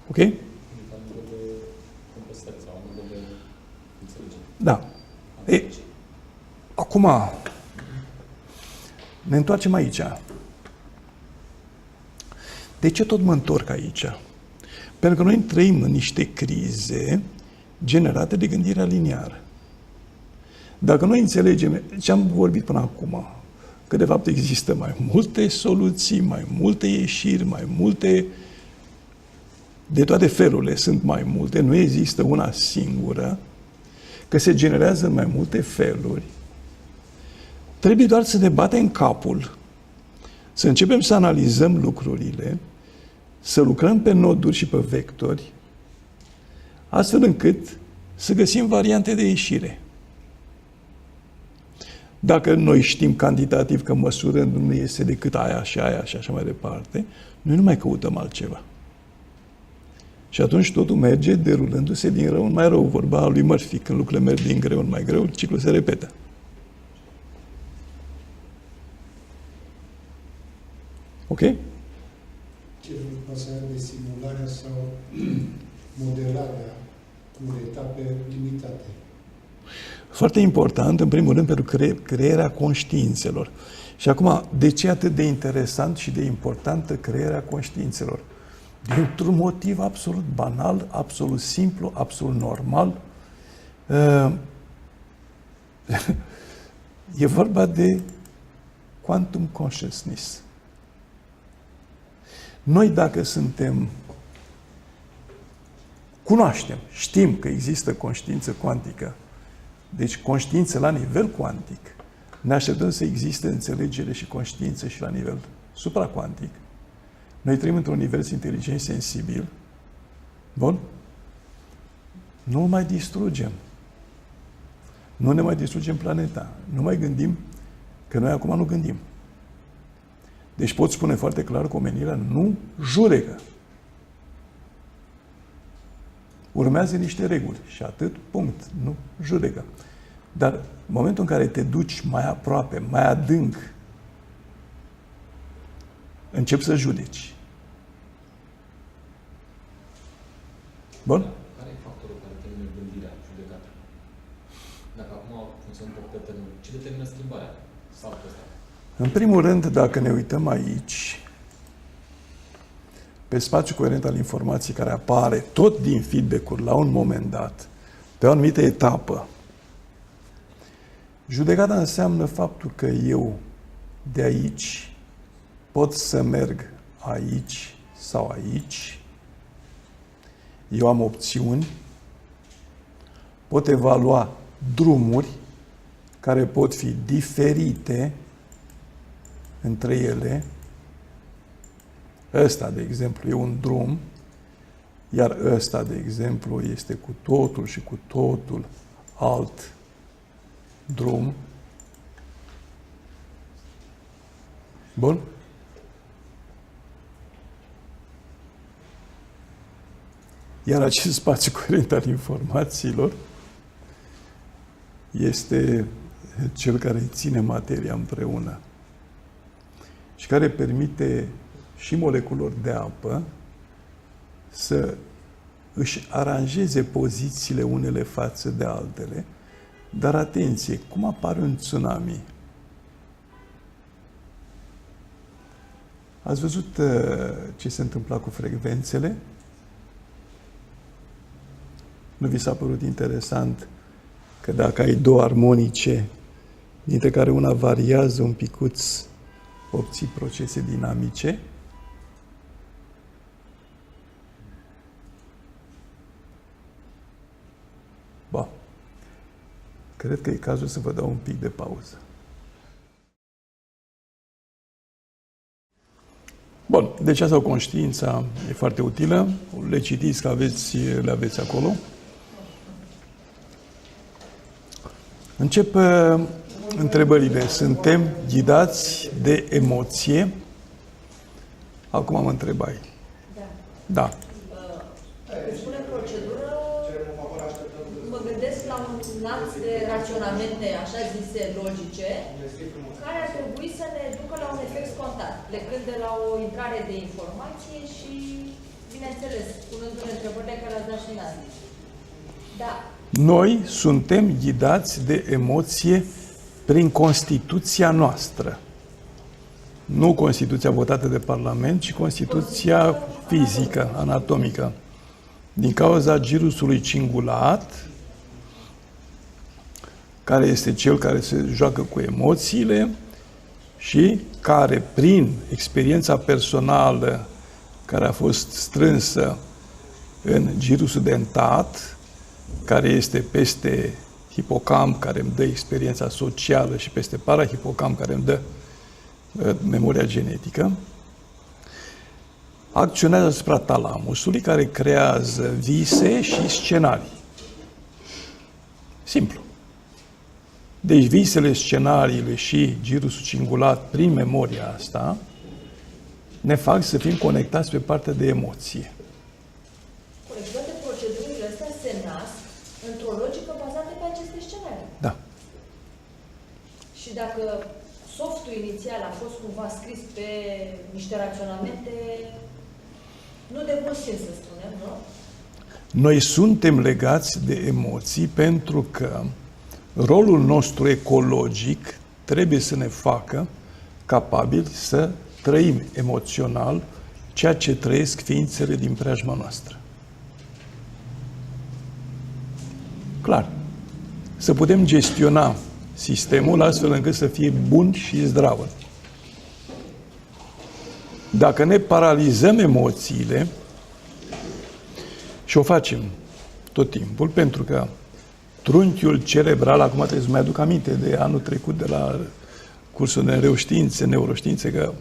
Ok? Adică am nevoie de compostare sau am nevoie de înțelegere. Da. Acum ne întoarcem aici. De ce tot mă întorc aici? Pentru că noi trăim în niște crize generate de gândirea liniară. Dacă noi înțelegem ce am vorbit până acum, că de fapt există mai multe soluții, mai multe ieșiri, mai multe, de toate felurile sunt mai multe, nu există una singură, că se generează în mai multe feluri, trebuie doar să ne batem capul, să începem să analizăm lucrurile, să lucrăm pe noduri și pe vectori, astfel încât să găsim variante de ieșire. Dacă noi știm cantitativ că măsurând nu este decât aia și așa mai departe, noi nu mai căutăm altceva. Și atunci totul merge derulându-se din rău în mai rău. Vorba lui Murphy, când lucrurile merg din greu în mai greu, ciclul se repetă. Ok? Ce pasarea de simularea sau modelarea cu etape limitate. Foarte important, în primul rând, pentru crearea conștiințelor. Și acum, de ce e atât de interesant și de importantă crearea conștiințelor? Dintr-un motiv absolut banal, absolut simplu, absolut normal. E vorba de quantum consciousness. Noi, dacă cunoaștem, știm că există conștiință cuantică, deci conștiință la nivel cuantic, ne așteptăm să existe înțelegere și conștiință și la nivel supracuantic. Noi trăim într-un univers inteligent, sensibil. Bun? Nu mai distrugem. Nu ne mai distrugem planeta. Nu mai gândim, că noi acum nu gândim. Deci pot spune foarte clar că omenirea nu judecă. Urmează niște reguli și atât, punct. Nu judecă. Dar în momentul în care te duci mai aproape, mai adânc, începi să judeci. Bun? Care e factorul care determină gândirea, judecata? Dacă acum funcționăm pe termen, ce determină schimbarea? Saltul ăsta? În primul rând, dacă ne uităm aici, pe spațiul coerent al informației care apare tot din feedback-uri la un moment dat, pe o anumită etapă, judecata înseamnă faptul că eu de aici pot să merg aici sau aici, eu am opțiuni, pot evalua drumuri care pot fi diferite între ele. Ăsta, de exemplu, e un drum, iar ăsta, de exemplu, este cu totul și cu totul alt drum. Bun? Iar acest spațiu coerent al informațiilor este cel care ține materia împreună și care permite și moleculelor de apă să își aranjeze pozițiile unele față de altele. Dar atenție, cum apare un tsunami? Ați văzut ce se întâmpla cu frecvențele? Nu vi s-a părut interesant că dacă ai două armonice, dintre care una variază un picuț, obții procese dinamice? Ba, cred că e cazul să vă dau un pic de pauză. Bun, deci asta o conștiința e foarte utilă. Le citiți, că le aveți acolo. Încep întrebările. Suntem ghidați de emoție? Acum mă întrebai. Da. Când spune procedură, mă gândesc la un lanț de raționamente, așa zise, logice, care ar trebui să ne ducă la un efect spontan, plecând de la o intrare de informație și, bineînțeles, punându-ne întrebările care le-ați dat și în Da. Noi suntem ghidați de emoție prin Constituția noastră. Nu Constituția votată de Parlament, ci Constituția fizică, anatomică. Din cauza girusului cingulat, care este cel care se joacă cu emoțiile și care, prin experiența personală care a fost strânsă în girusul dentat, care este peste hipocamp, care îmi dă experiența socială, și peste parahipocamp, care îmi dă memoria genetică, acționează asupra talamusului, care creează vise și scenarii. Simplu. Deci visele, scenariile și girusul cingulat, prin memoria asta, ne fac să fim conectați pe partea de emoție. Corect. Toate procedurile astea se nasc într-o logică bazată pe aceste scenarii. Da. Și dacă softul inițial a fost cumva scris pe niște raționamente, nu de bun simț, să spunem, nu? Noi suntem legați de emoții pentru că rolul nostru ecologic trebuie să ne facă capabili să trăim emoțional ceea ce trăiesc ființele din preajma noastră. Clar. Să putem gestiona sistemul astfel încât să fie bun și zdravă. Dacă ne paralizăm emoțiile, și o facem tot timpul, pentru că trunchiul cerebral, acum trebuie să mai aduc aminte de anul trecut de la cursul de neuroștiințe, că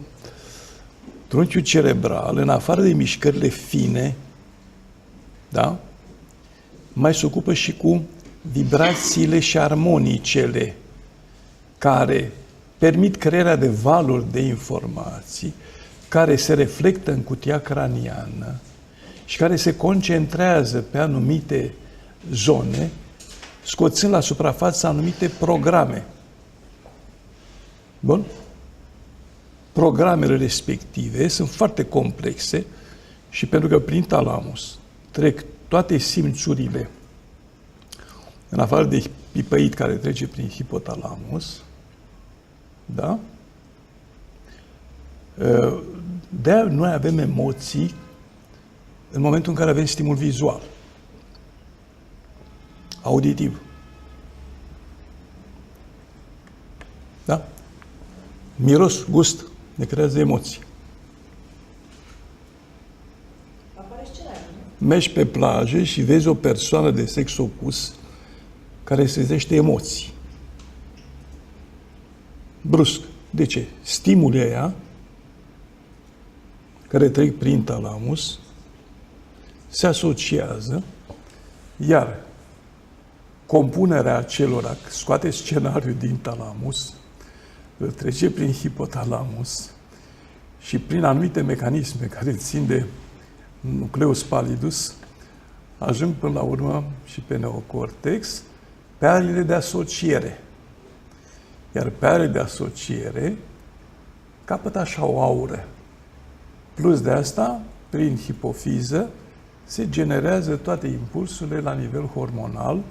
trunchiul cerebral, în afară de mișcările fine, da, mai se ocupă și cu vibrațiile și armonicele care permit crearea de valuri de informații care se reflectă în cutia craniană și care se concentrează pe anumite zone, scoțând la suprafață anumite programe. Bun? Programele respective sunt foarte complexe și pentru că prin talamus trec toate simțurile, în afară de pipăit care trece prin hipotalamus, da? De-aia noi avem emoții în momentul în care avem stimul vizual, auditiv. Da? Miros, gust, ne creează emoții. Apare scenariul, nu? Mergi pe plajă și vezi o persoană de sex opus care se trezește emoții. Brusc. De ce? Stimulii aia care trec prin talamus se asociază, iar compunerea acelora scoate scenariul din talamus, îl trece prin hipotalamus și prin anumite mecanisme care țin de nucleus pallidus, ajung până la urmă și pe neocortex, pe ariile de asociere. Iar pe ariile de asociere capătă așa o aură. Plus de asta, prin hipofiză, se generează toate impulsurile la nivel hormonal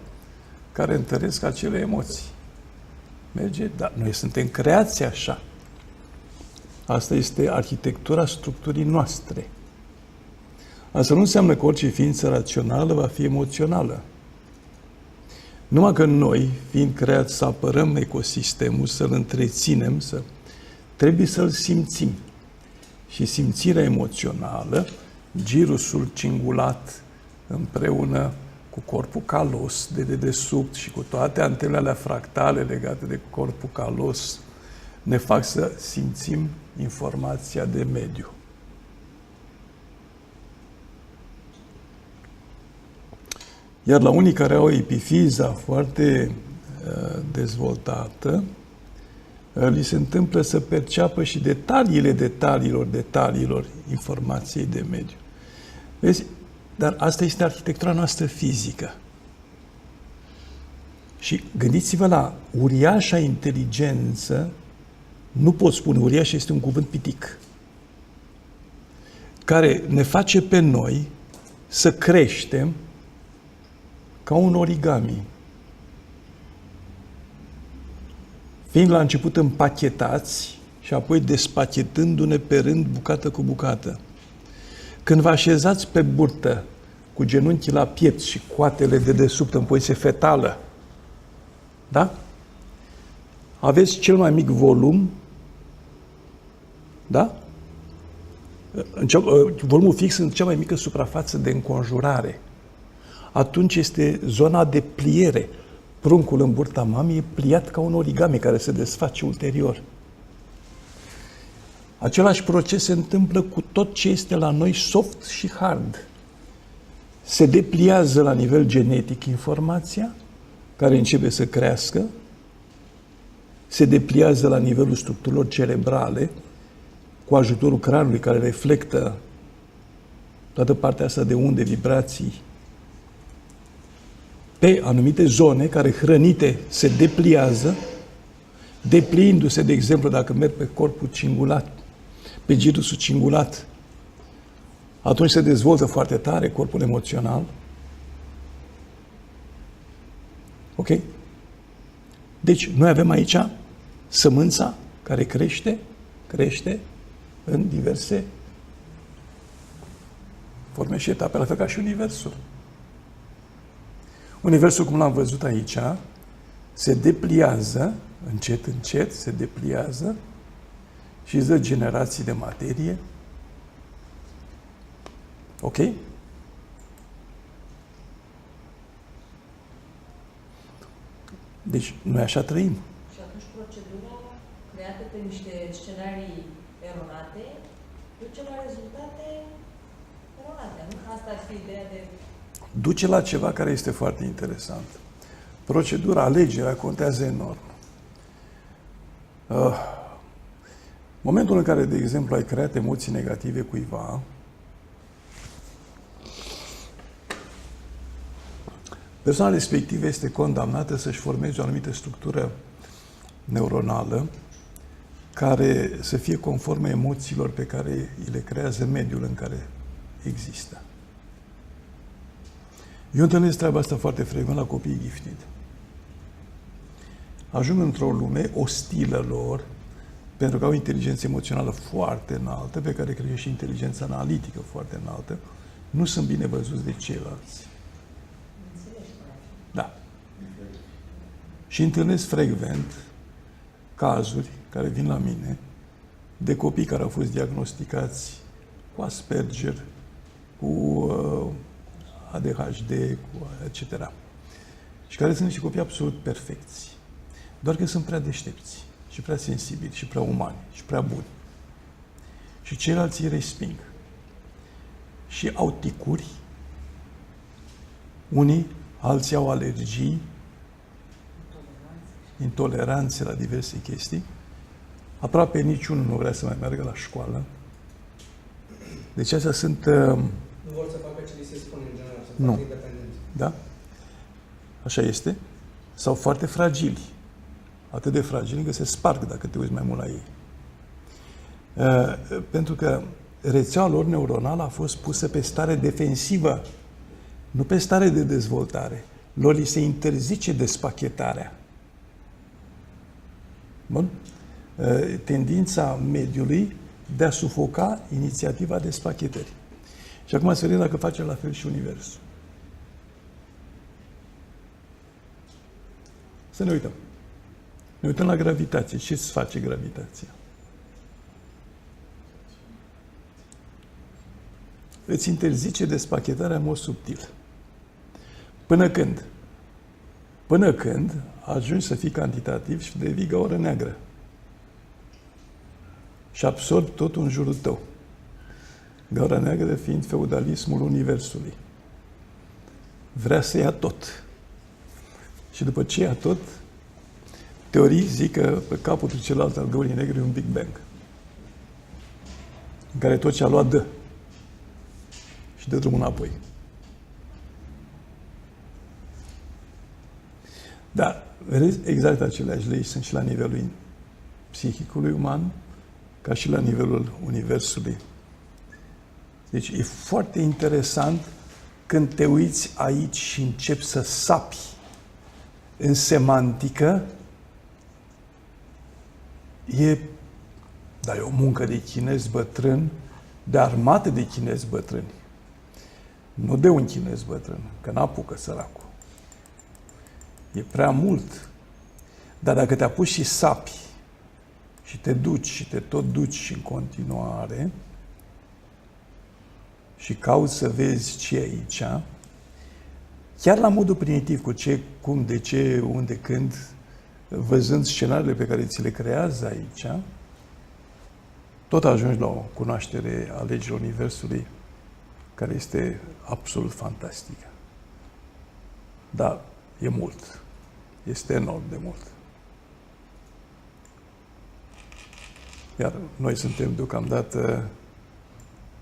care întăresc acele emoții. Merge? Da, noi suntem creați așa. Asta este arhitectura structurii noastre. Asta nu înseamnă că orice ființă rațională va fi emoțională. Numai că noi, fiind creați să apărăm ecosistemul, să-l întreținem, trebuie să-l simțim. Și simțirea emoțională, girusul cingulat împreună cu corpul calos de dedesubt și cu toate antenele alea fractale legate de corpul calos, ne fac să simțim informația de mediu. Iar la unii care au epifiza foarte dezvoltată, li se întâmplă să perceapă și detaliilor informației de mediu. Vezi? Dar asta este arhitectura noastră fizică. Și gândiți-vă la uriașa inteligență, nu pot spune, uriaș este un cuvânt pitic, care ne face pe noi să creștem ca un origami. Fiind la început împachetați și apoi despachetându-ne pe rând, bucată cu bucată. Când vă așezați pe burtă, cu genunchii la piept și coatele de desubt în poziție fetală, da? Aveți cel mai mic volum, da? Volumul fix în cea mai mică suprafață de înconjurare. Atunci este zona de pliere. Pruncul în burta mamei e pliat ca un origami care se desface ulterior. Același proces se întâmplă cu tot ce este la noi soft și hard. Se depliază la nivel genetic informația, care începe să crească, se depliază la nivelul structurilor cerebrale, cu ajutorul cranului care reflectă toată partea asta de unde, vibrații, pe anumite zone care hrănite se depliază, depliindu-se, de exemplu, dacă merg pe corpul cingulat, pe girusul cingulat, atunci se dezvoltă foarte tare corpul emoțional. Ok? Deci, noi avem aici sămânța care crește în diverse forme și etape, la fel ca și Universul. Universul, cum l-am văzut aici, se depliază, încet, se depliază și îți dă generații de materie. Ok? Deci, noi așa trăim. Și atunci procedura creată pe niște scenarii eronate duce la rezultate eronate, nu? Asta ar fi ideea de... Duce la ceva care este foarte interesant. Procedura, alegerea contează enorm. Momentul în care, de exemplu, ai creat emoții negative cuiva, persoana respectivă este condamnată să-și formeze o anumită structură neuronală care să fie conformă emoțiilor pe care îi le creează mediul în care există. Eu întâlnesc treaba asta foarte frecvent la copiii gifted. Ajung într-o lume ostilă lor, pentru că au inteligență emoțională foarte înaltă, pe care cred și inteligența analitică foarte înaltă, nu sunt bine văzuți de ceilalți. Da. Și întâlnesc frecvent cazuri care vin la mine de copii care au fost diagnosticați cu Asperger, cu ADHD, cu etc. Și care sunt niște copii absolut perfecți. Doar că sunt prea deștepți și prea sensibili și prea umani și prea buni. Și ceilalți îi resping. Și au ticuri, unii, alții au alergii, intoleranțe la diverse chestii. Aproape niciunul nu vrea să mai meargă la școală. Deci astea sunt... Nu vor să facă ce li se spune în general, să facă independent. Da? Așa este? Sau foarte fragili. Atât de fragili încât se sparg dacă te uiți mai mult la ei. Pentru că rețeaua lor neuronală a fost pusă pe stare defensivă, nu pe stare de dezvoltare. Lor li se interzice despachetarea. Bun? Tendința mediului de a sufoca inițiativa despachetării. Și acum să vedem dacă face la fel și Universul. Să ne uităm. Ne uităm la gravitație. Ce îți face gravitația? Îți interzice despachetarea în mod subtil. Până când? Până când ajungi să fii cantitativ și devii gaură neagră. Și absorbi totul în jurul tău. Gaura neagră fiind feudalismul Universului. Vrea să ia tot. Și după ce ia tot, teorii zic că pe capătul celălalt al găurii negre e un Big Bang. În care tot ce a luat dă. Și dă drumul înapoi. Dar, vedeți, exact aceleași legi sunt și la nivelul psihicului uman, ca și la nivelul Universului. Deci e foarte interesant când te uiți aici și începi să sapi în semantică. Dar e o muncă de chinezi bătrân, de armată de chinezi bătrâni. Nu de un chinez bătrân, că n-apucă săracul. E prea mult. Dar dacă te apuci și sapi și te duci și te tot duci în continuare și cauți să vezi ce e aici, chiar la modul primitiv, cu ce, cum, de ce, unde, când, văzând scenariile pe care ți le creează aici, tot ajungi la o cunoaștere a legilor Universului care este absolut fantastică. Dar e mult. Este enorm de mult. Iar noi suntem deocamdată,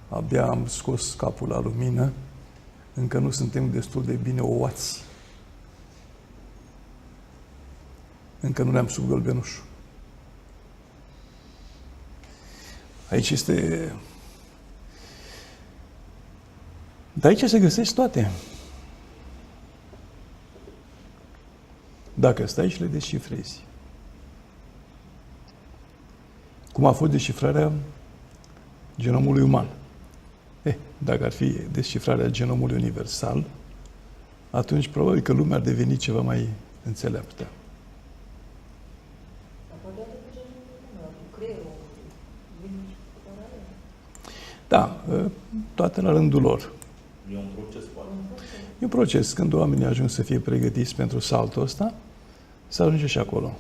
abia am scos capul la lumină, încă nu suntem destul de bine ouați. Încă nu ne-am sub gălbenușul. Aici este... Dar aici se găsesc toate. Dacă stai și le descifrezi. Cum a fost descifrarea genomului uman. Dacă ar fi descifrarea genomului universal, atunci probabil că lumea ar deveni ceva mai înțeleaptă. Da, toate la rândul lor. E un proces, poate. E un proces. Când oamenii ajung să fie pregătiți pentru saltul ăsta, să ajunge și acolo.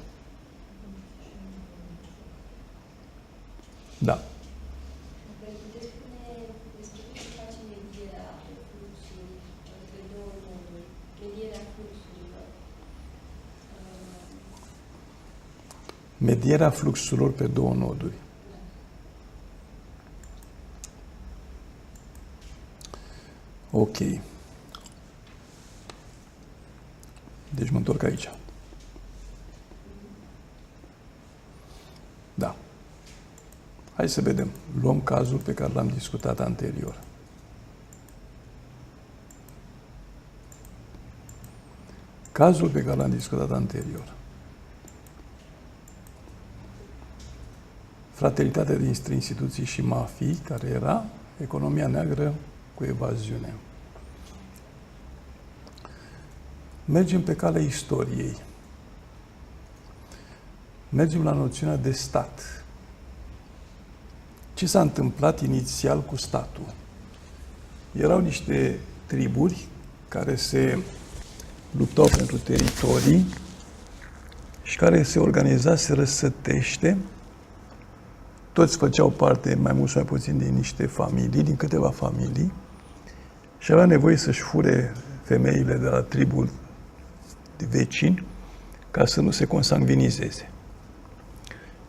Da. Puteți spune despre cum se face medierea fluxului între două moduri, medierea fluxurilor. Medierea fluxurilor pe două noduri. Ok. Deci mă întorc aici. Da. Hai să vedem. Luăm cazul pe care l-am discutat anterior. Cazul pe care l-am discutat anterior. Fraternitatea dintre instituții și mafii, care era economia neagră cu evaziune. Mergem pe calea istoriei. Mergem la noțiunea de stat. Ce s-a întâmplat inițial cu statul? Erau niște triburi care se luptau pentru teritorii și care se organizaseră sătește. Toți făceau parte, mai mult sau mai puțin, din niște familii, din câteva familii, și avea nevoie să-și fure femeile de la tribul de vecini ca să nu se consanguinizeze.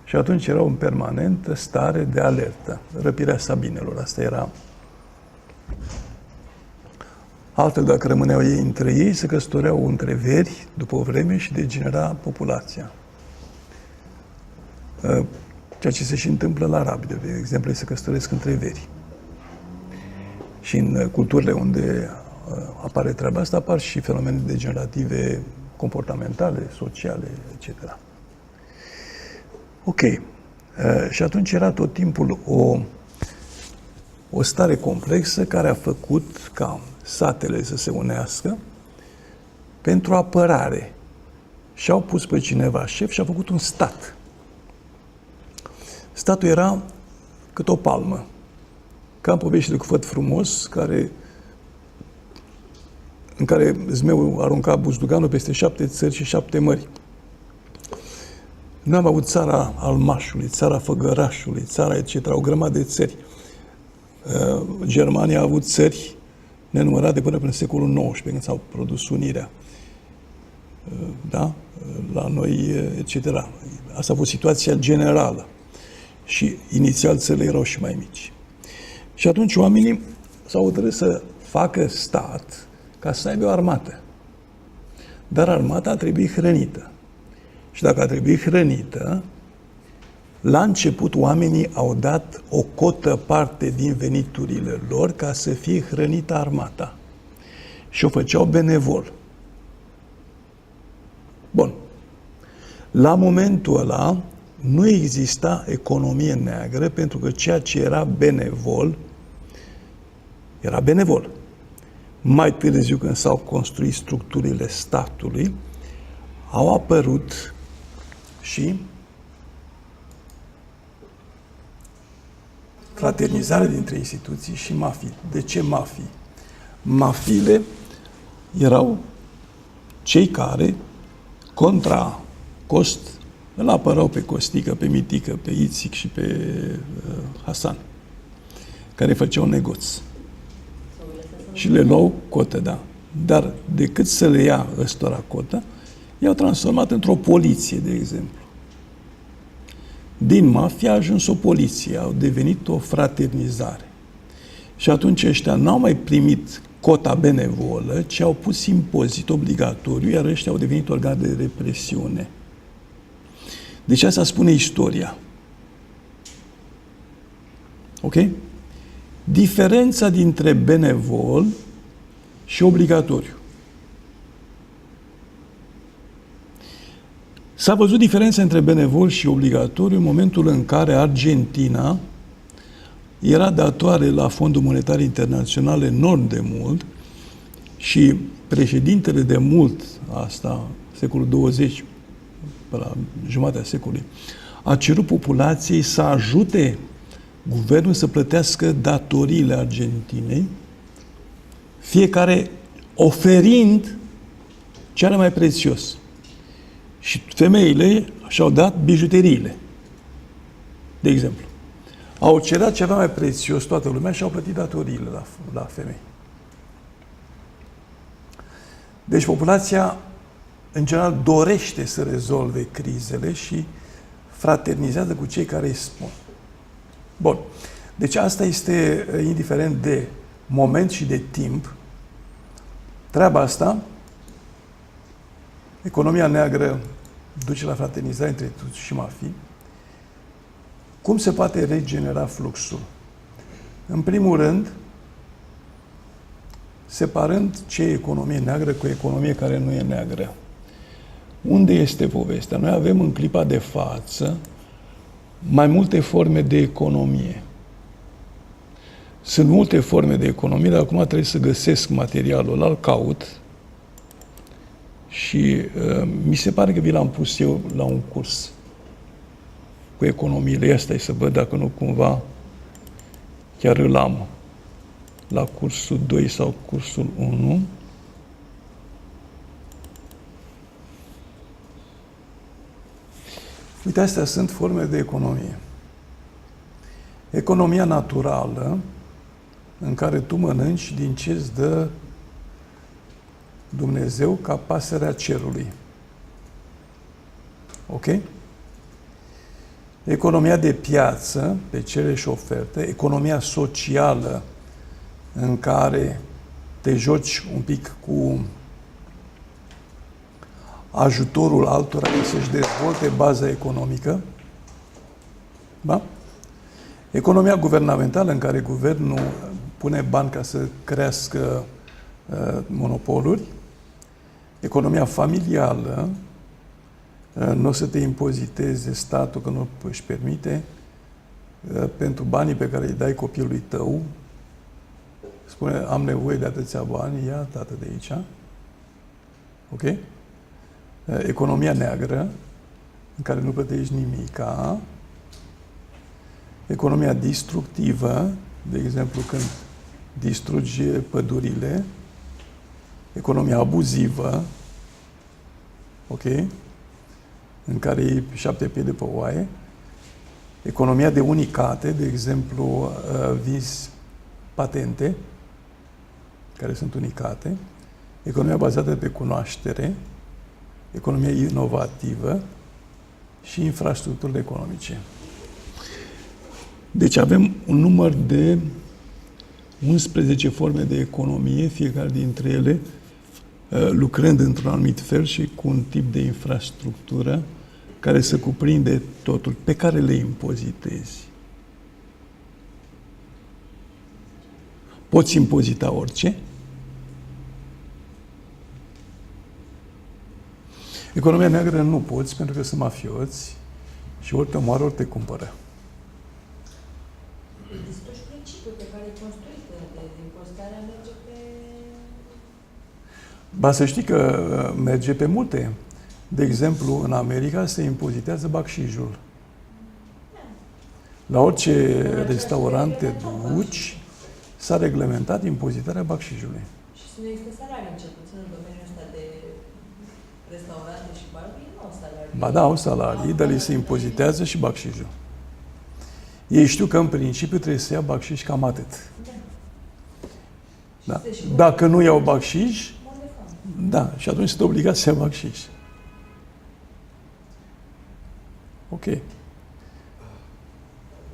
Și atunci erau în permanentă stare de alertă. Răpirea sabinelor, asta era. Altfel, dacă rămâneau ei între ei, se căsătoreau între veri după o vreme și degenera populația. Ceea ce se și întâmplă la arabi, de exemplu, se căsătoresc între veri. Și în culturile unde apare treaba asta, apar și fenomene degenerative comportamentale, sociale, etc. Ok. Și atunci era tot timpul o stare complexă care a făcut ca satele să se unească pentru apărare. Și au pus pe cineva șef și a făcut un stat. Statul era cât o palmă, ca în poveștile cu Făt Frumos, în care zmeul arunca buzduganul peste 7 țări și 7 mări. Noi am avut țara Almașului, țara Făgărașului, țara etc., o grămadă de țări. Germania a avut țări nenumărate până în secolul XIX, când s-au produs unirea. Da? La noi, etc. Asta a fost situația generală. Și inițial țările erau și mai mici. Și atunci oamenii s-au hotărât să facă stat ca să aibă o armată. Dar armata a trebuit hrănită. Și dacă a trebuit hrănită, la început oamenii au dat o cotă parte din veniturile lor ca să fie hrănită armata. Și o făceau benevol. Bun. La momentul ăla nu exista economie neagră pentru că ceea ce era benevol, era benevol. Mai târziu, când s-au construit structurile statului, au apărut și fraternizare dintre instituții și mafii. De ce mafii? Mafiile erau cei care, contra cost, îl apărau pe Costică, pe Mitică, pe Ițic și pe Hasan, care făceau negoți. Și le luau cotă, da. Dar decât să le ia ăstora cotă, i-au transformat într-o poliție, de exemplu. Din mafia a ajuns o poliție, au devenit o fraternizare. Și atunci ăștia n-au mai primit cota benevolă, ci au pus impozit obligatoriu, iar ăștia au devenit organ de represiune. Deci asta spune istoria. Ok? Diferența dintre benevol și obligatoriu. S-a văzut diferența între benevol și obligatoriu în momentul în care Argentina era datoare la Fondul Monetar Internațional enorm de mult și președintele de mult, asta, secolul 20, la jumatea secolului, a cerut populației să ajute guvernul să plătească datoriile Argentinei, fiecare oferind ce era mai prețios. Și femeile și-au dat bijuteriile. De exemplu. Au cerat ceva mai prețios toată lumea și au plătit datoriile la femei. Deci populația, în general, dorește să rezolve crizele și fraternizează cu cei care îi spun. Bun. Deci asta este, indiferent de moment și de timp, treaba asta, economia neagră duce la fraternizare între instituții și mafii. Cum se poate regenera fluxul? În primul rând, separând ce e economie neagră cu economie care nu e neagră. Unde este povestea? Noi avem în clipa de față mai multe forme de economie. Sunt multe forme de economie, dar acum trebuie să găsesc materialul ăla, îl caut și mi se pare că vi l-am pus eu la un curs cu economiile astea, să văd dacă nu cumva chiar îl am la cursul 2 sau cursul 1. Uite, astea sunt forme de economie. Economia naturală, în care tu mănânci din ce îți dă Dumnezeu ca pasărea cerului. Ok? Economia de piață, pe cerere și ofertă, economia socială, în care te joci un pic cu ajutorul altora ca să-și dezvolte baza economică. Da? Economia guvernamentală, în care guvernul pune bani ca să crească monopoluri. Economia familială, nu o să te impoziteze statul, că nu își permite, pentru banii pe care îi dai copilului tău. Spune, am nevoie de atâția bani, ia tată de aici. Ok? Economia neagră, în care nu plătești nimica. Economia distructivă, de exemplu, când distrugi pădurile. Economia abuzivă, ok? În care iei 7 piedi de pe oaie. Economia de unicate, de exemplu, vinzi patente, care sunt unicate. Economia bazată pe cunoaștere. Economia inovativă și infrastructurile economice. Deci avem un număr de 11 forme de economie, fiecare dintre ele lucrând într-un anumit fel și cu un tip de infrastructură care să cuprinde totul, pe care le impozitezi. Poți impozita orice. Economia neagră nu poți, pentru că sunt mafioți și ori te omoară, ori te cumpără. Există și principiul pe care e construit de impozitarea merge pe... Ba să știi că merge pe multe. De exemplu, în America se impozitează bacșijul. La orice restaurant te duci, s-a reglementat impozitarea bacșijului. Și nu există salarii, cel puțin în domeniul ăsta de restaurante și baruri, nu au salarii. Ba da, au salarii, dar li se impozitează și bacșijul. Ei știu că în principiu trebuie să ia bacșiș cam atât. Da. Dacă nu iau bacșiș, da, și atunci sunt obligați să ia bacșiș. Ok.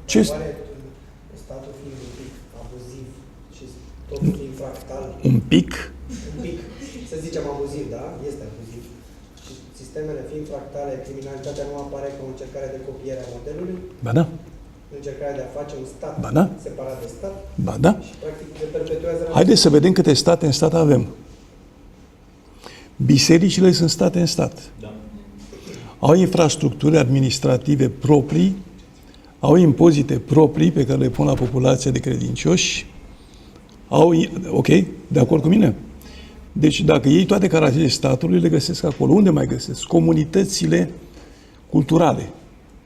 Ce? Statul fiind un pic abuziv și totul fiind fractal. Un pic? Un pic. Să zicem abuziv, da? Este abuziv. Și sistemele fiind fractale, criminalitatea nu apare ca o încercare de copiere a modelului? Ba da. Încercarea de a face un stat separat de stat? Ba da. Și practic se perpetuează... Haideți să vedem câte state în stat avem. Bisericile sunt state în stat. Da. Au infrastructuri administrative proprii, au impozite proprii pe care le pun la populația de credincioși, ok? De acord cu mine? Deci dacă iei toate caracteristicile statului, le găsesc acolo. Unde mai găsesc? Comunitățile culturale.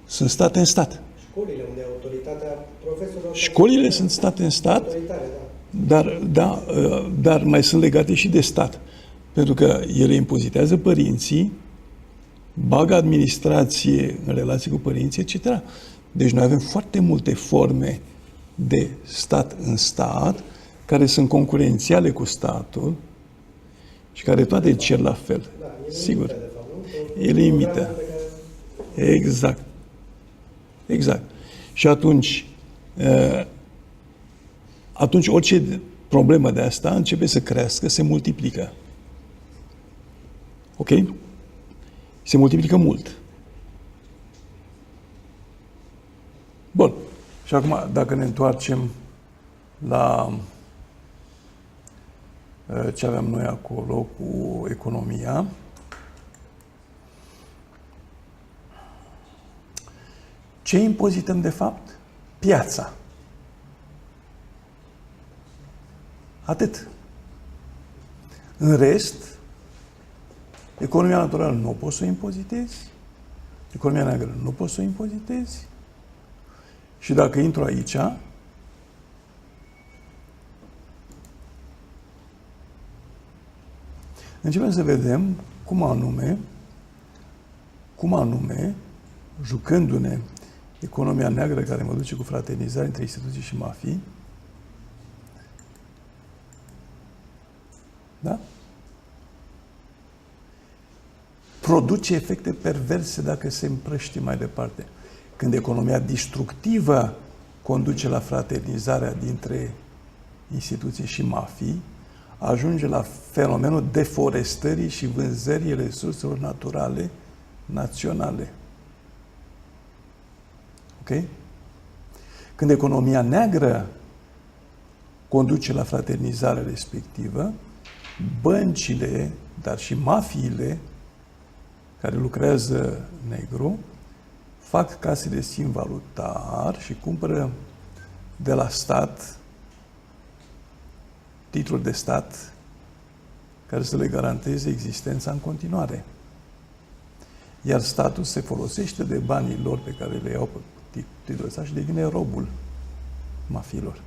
Sunt state în stat. Școlile, unde autoritatea profesorilor... Școlile sunt state în stat, dar mai sunt legate și de stat. Pentru că ele impozitează părinții, bagă administrație în relație cu părinții, etc. Deci noi avem foarte multe forme de stat în stat, care sunt concurențiale cu statul și care toate cer la fel. Da, sigur. Ele imită. Exact. Exact. Și atunci orice problemă de asta începe să crească, se multiplică. Ok? Se multiplică mult. Bun. Și acum, dacă ne întoarcem la ce aveam noi acolo cu economia, ce impozităm de fapt? Piața. Atât. În rest, economia naturală nu poți să o impozitezi, economia neagră nu poți să o impozitezi și dacă intru aici, începem să vedem cum anume, jucându-ne economia neagră care mă duce cu fraternizare între instituții și mafii, da? Produce efecte perverse dacă se împrăștie mai departe. Când economia destructivă conduce la fraternizarea dintre instituții și mafii, ajunge la fenomenul deforestării și vânzării resurselor naturale naționale. Ok? Când economia neagră conduce la fraternizarea respectivă, băncile, dar și mafiile care lucrează negru, fac case de schimb valutar și cumpără de la stat titluri de stat care să le garanteze existența în continuare. Iar statul se folosește de banii lor pe care le iau pe titlul ăsta și devine robul mafiilor.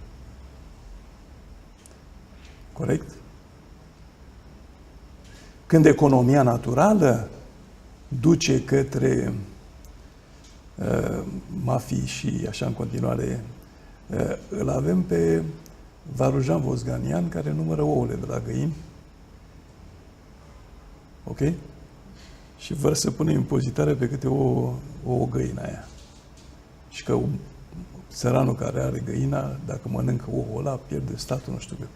Corect? Când economia naturală duce către mafii și așa în continuare, îl avem pe Varujan Vosganian, care numără ouăle de la găini. Ok? Și vor să pună impozitare pe câte o găină aia. Și că țăranul care are găina, dacă mănâncă ouăl ăla, pierde statul, nu știu cât.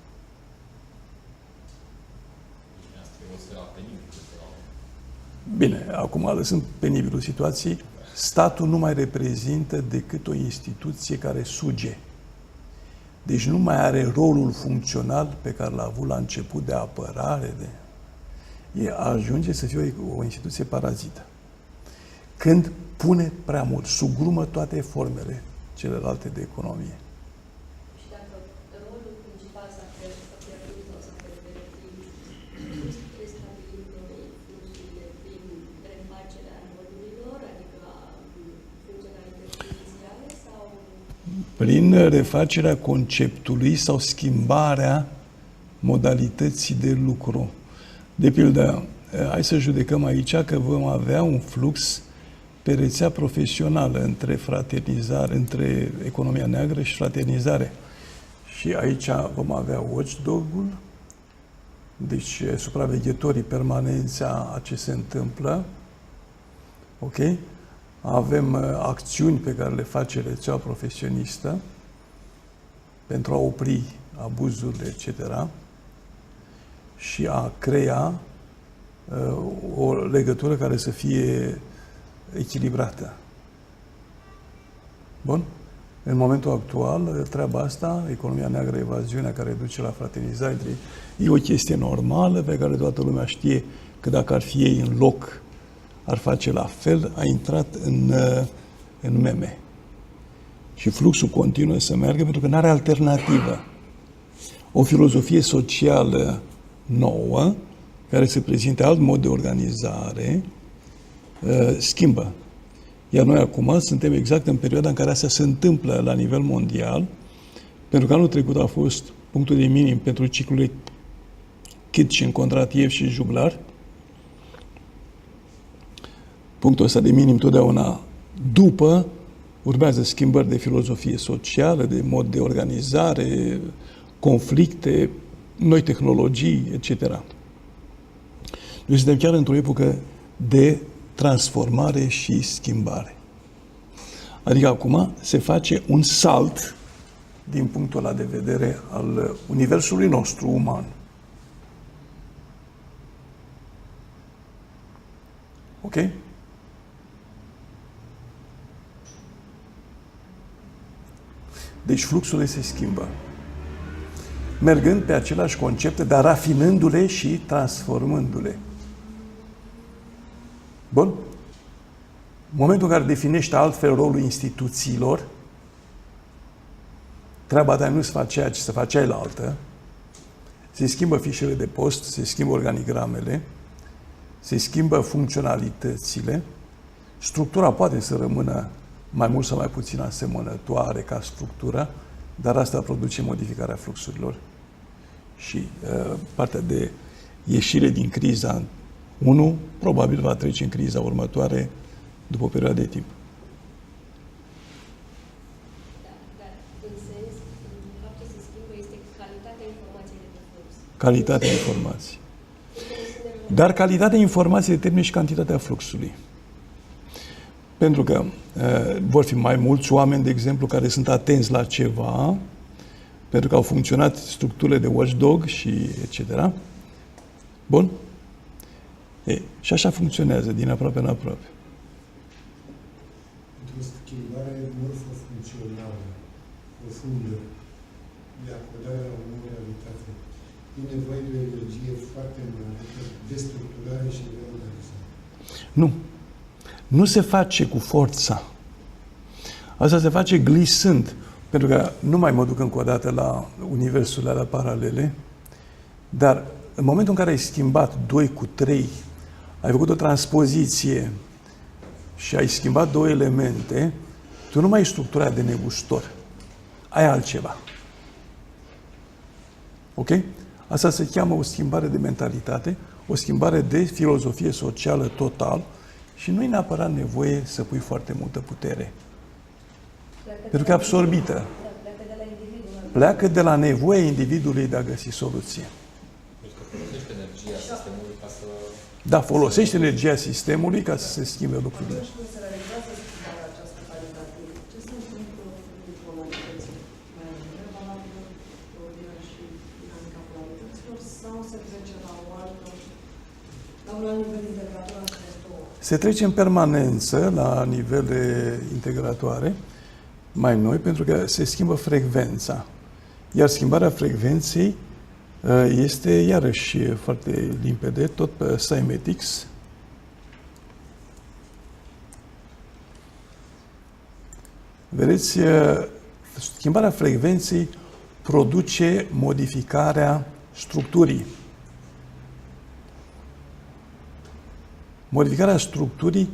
Bine, acum lăsând penibilul situației, statul nu mai reprezintă decât o instituție care suge. Deci nu mai are rolul funcțional pe care l-a avut la început de apărare. Ajunge să fie o instituție parazită. Când pune prea mult, sugrumă toate formele celelalte de economie. Și dacă rolul principal s-a pierdut sau s-a pervertit, restabilim noi fluxurile prin refacerea modurilor, adică a funcționalității inițiale, sau... Prin refacerea conceptului sau schimbarea modalității de lucru. De pildă, hai să judecăm aici că vom avea un flux pe rețea profesională între fraternizare, între economia neagră și fraternizare. Și aici vom avea watchdog-ul, deci supraveghetorii permanenți a ce se întâmplă. Ok? Avem acțiuni pe care le face rețeaua profesionistă pentru a opri abuzurile, etc. și a crea o legătură care să fie echilibrată. Bun? În momentul actual, treaba asta, economia neagră, evaziunea care duce la fraternizare, e o chestie normală pe care toată lumea știe că dacă ar fi ei în loc, ar face la fel, a intrat în meme. Și fluxul continuă să meargă pentru că nu are alternativă. O filozofie socială nouă, care se prezinte alt mod de organizare, schimbă. Iar noi acum suntem exact în perioada în care asta se întâmplă la nivel mondial, pentru că anul trecut a fost punctul de minim pentru ciclurile Kitchen, Kondratiev și Juglar. Punctul ăsta de minim totdeauna după urmează schimbări de filozofie socială, de mod de organizare, conflicte, noi tehnologii, etc. Noi suntem chiar într-o epocă de transformare și schimbare. Adică acum se face un salt din punctul ăla de vedere al universului nostru uman. Ok? Deci fluxurile se schimbă. Mergând pe același concepte, dar rafinându-le și transformându-le. Bun? În momentul în care definește altfel rolul instituțiilor, treaba ta nu se face ceea ce se face la altă, se schimbă fișele de post, se schimbă organigramele, se schimbă funcționalitățile, structura poate să rămână mai mult sau mai puțin asemănătoare ca structură, dar asta produce modificarea fluxurilor. Și partea de ieșire din criza 1 probabil va trece în criza următoare după o perioadă de timp. Dar în sens, faptul ce se schimbă este calitatea informației de pe flux. Calitatea informației. Dar calitatea informației determină și cantitatea fluxului. Pentru că vor fi mai mulți oameni, de exemplu, care sunt atenți la ceva, pentru că au funcționat structurile de watchdog și etc. Bun? Și așa funcționează, din aproape în aproape. Într-o schimbare morfofuncțională, profundă, de acordarea la o nouă realitate, e nevoie de o energie foarte mare de structurare și reorganizare. Nu. Nu se face cu forța. Asta se face glisând. Pentru că nu mai mă duc încă o dată la universurile alea paralele, dar în momentul în care ai schimbat 2 cu 3, ai făcut o transpoziție și ai schimbat 2 elemente, tu nu mai ai structura de negustor. Ai altceva. Ok? Asta se cheamă o schimbare de mentalitate, o schimbare de filozofie socială total și nu e neapărat nevoie să pui foarte multă putere. Pentru că e absorbită. Pleacă de la nevoia individului de a găsi soluție. Deci că folosește energia sistemului ca să... Da, folosește energia sistemului ca să se schimbe lucrurile. Atunci când se realizează schimbarea aceasta calitativă, ce se întâmplă cu polaritățile? Mai valabilă teoria și dinamica polarităților sau se trece la un alt nivel integrator al acestor două? Se trece în permanență la nivele integratoare mai noi, pentru că se schimbă frecvența. Iar schimbarea frecvenței este iarăși foarte limpede, tot pe cymatics. Vedeți, schimbarea frecvenței produce modificarea structurii. Modificarea structurii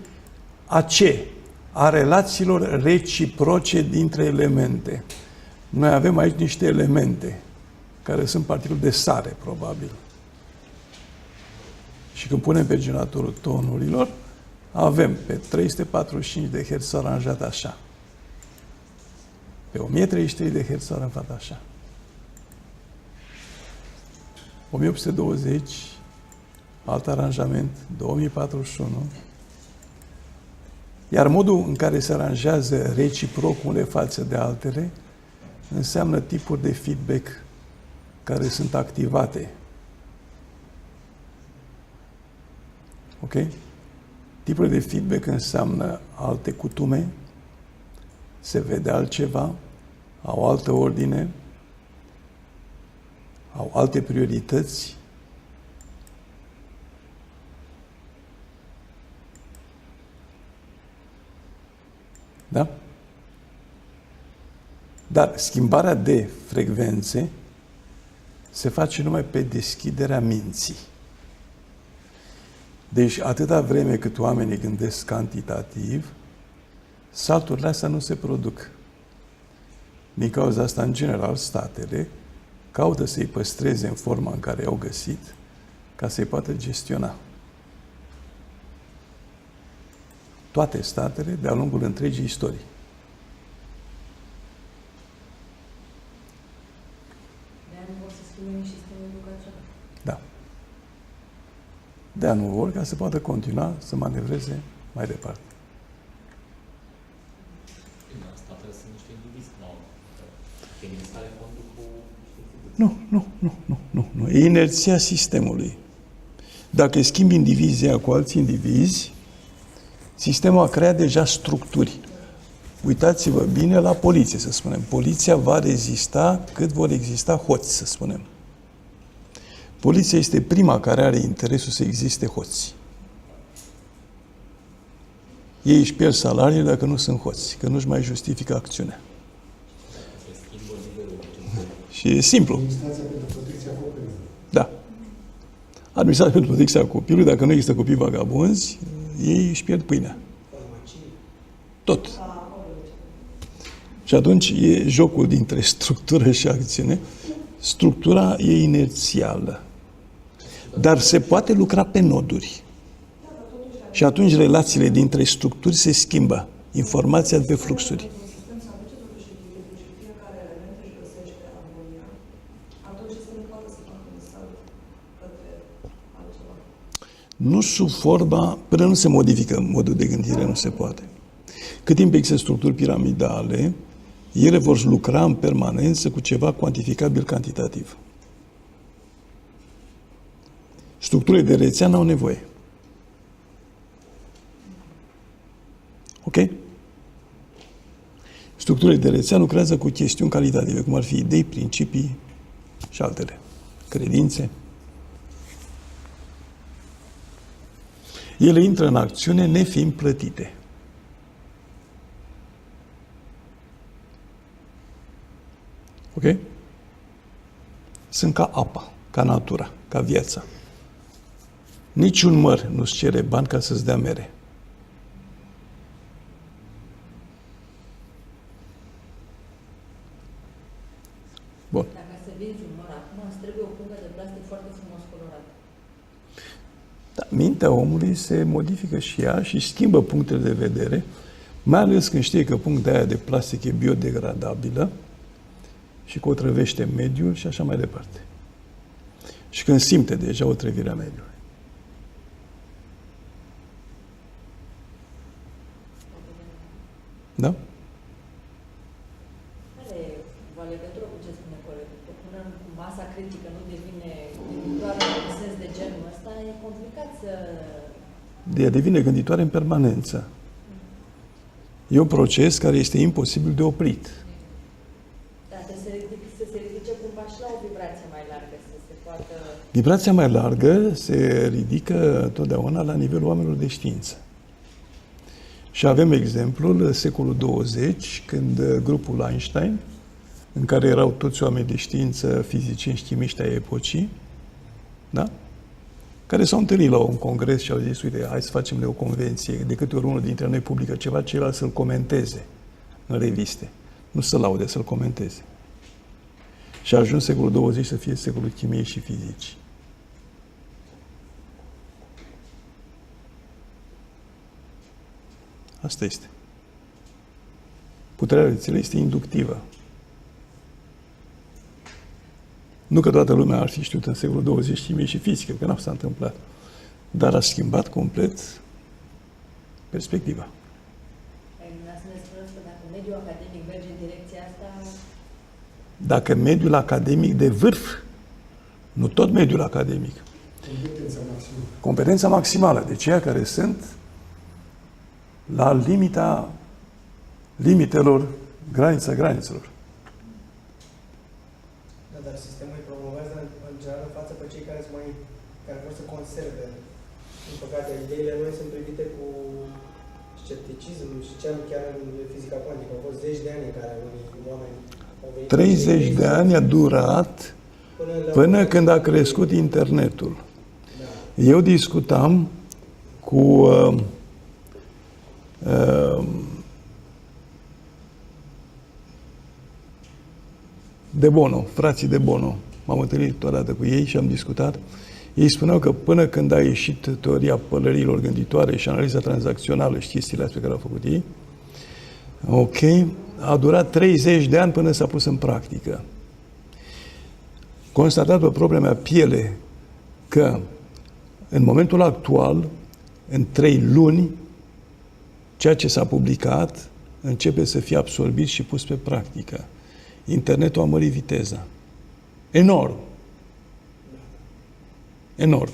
a ce? A relațiilor reciproce dintre elemente. Noi avem aici niște elemente care sunt particule de sare, probabil. Și când punem pe generatorul tonurilor, avem pe 345 de Hz aranjat așa. Pe 1033 de Hz aranjat așa. 1820, alt aranjament, 2041. Iar modul în care se aranjează reciproc unele față de altele înseamnă tipuri de feedback care sunt activate. Ok? Tipurile de feedback înseamnă alte cutume, se vede altceva, au altă ordine, au alte priorități. Da? Dar schimbarea de frecvențe se face numai pe deschiderea minții. Deci, atâta vreme cât oamenii gândesc cantitativ, salturile astea nu se produc. Din cauza asta, în general, statele caută să-i păstreze în forma în care i-au găsit, ca să-i poată gestiona. Toate statele de-a lungul întregii istorii. De-aia nu vor să schimbe nici sistemul educațional. Da. De-aia nu vor, ca să poată continua să manevreze mai departe. Bine, statele sunt niște indivizi, indivizi care conduc cu... Nu. E inerția sistemului. Dacă schimbi indivizia cu alți indivizi, sistemul a creat deja structuri. Uitați-vă bine la poliție, să spunem. Poliția va rezista cât vor exista hoți, să spunem. Poliția este prima care are interesul să existe hoți. Ei își pierd salariile dacă nu sunt hoți, că nu-și mai justifică acțiunea. Și e simplu. Administrația pentru protecția copilului. Da. Administrația pentru protecția copilului, dacă nu există copii vagabonzi, ei își pierd pâinea. Tot. Și atunci e jocul dintre structură și acțiune. Structura e inerțială. Dar se poate lucra pe noduri. Și atunci relațiile dintre structuri se schimbă. Informația pe fluxuri. Nu sub forma, până nu se modifică modul de gândire, nu se poate. Cât timp există structuri piramidale, ele vor lucra în permanență cu ceva cuantificabil cantitativ. Structurile de rețea n-au nevoie. Ok? Structurile de rețea lucrează cu chestiuni calitative, cum ar fi idei, principii și altele. Credințe. Ele intră în acțiune nefiind plătite. Ok? Sunt ca apa, ca natura, ca viața. Niciun măr nu-ți cere bani ca să-ți dea mere. Bun. Dacă să vinzi un măr acum, îți trebuie o pungă de plastic foarte frumos colorată. Da, mintea omului se modifică și ea și schimbă punctele de vedere, mai ales când știe că punctul aia de plastic e biodegradabilă și că o trăvește mediul și așa mai departe. Și când simte deja o trăvire a mediului. Da? Care va legătură cu ce spune colegul? Că până masa critică nu devine doar în sens de genul ăsta, e complicat să... Ea devine gânditoare în permanență. E un proces care este imposibil de oprit. Dar să se ridice cumva și la o vibrație mai largă, să se poată... Vibrația mai largă se ridică totdeauna la nivelul oamenilor de știință. Și avem exemplul secolul 20, când grupul Einstein, în care erau toți oameni de știință, fizicieni și chimiști ai epocii, da? Care s-au întâlnit la un congres și au zis, uite, hai să facem o convenție, de câte ori unul dintre noi publică ceva, ceilalți să-l comenteze în reviste. Nu să-l laude, să-l comenteze. Și a ajuns secolul 20 să fie secolul chimiei și fizicii. Asta este. Puterea rețelei este inductivă. Nu că toată lumea ar fi știut în secolul 20 chimie și fizică, că n-a s-a întâmplat. Dar a schimbat complet perspectiva. Să ne spuneți că dacă mediul academic merge în direcția asta... Dacă mediul academic de vârf, nu tot mediul academic. Competența maximală. Competența maximală de ceea care sunt la limitelor, granițelor. Da, dar sistemul îi promovează în general în față pe cei care vor să conserve. Din păcate, ideile noi sunt privite cu scepticism și chiar în fizica cuantică. Au fost 10 de ani în care unii oameni au venit... 30 de ani a durat până când a crescut internetul. Da. Eu discutam cu De Bono, frații De Bono. M-am întâlnit odată cu ei și am discutat. Ei spuneau că până când a ieșit teoria pălăriilor gânditoare și analiza tranzacțională și chestiile astea pe care au făcut ei, ok, a durat 30 de ani până s-a pus în practică. Constatat pe propria mea piele că în momentul actual, în 3 luni, ceea ce s-a publicat începe să fie absorbit și pus pe practică. Internetul a mărit viteza. Enorm. Enorm.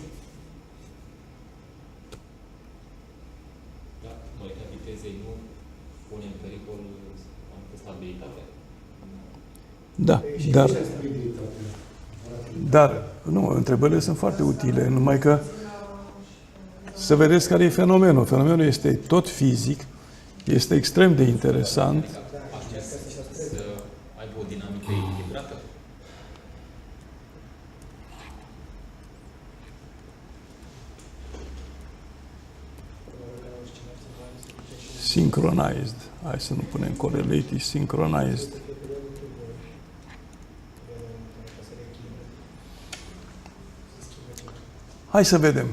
Da, mărirea vitezei nu pune în pericol stabilitatea. Da, dar nu, întrebările sunt foarte utile, numai că să vedeți care e fenomenul. Fenomenul este tot fizic, este extrem de interesant. Să aibă o dinamică echilibrată. Synchronized. Hai să nu punem correlated, synchronized. Hai să vedem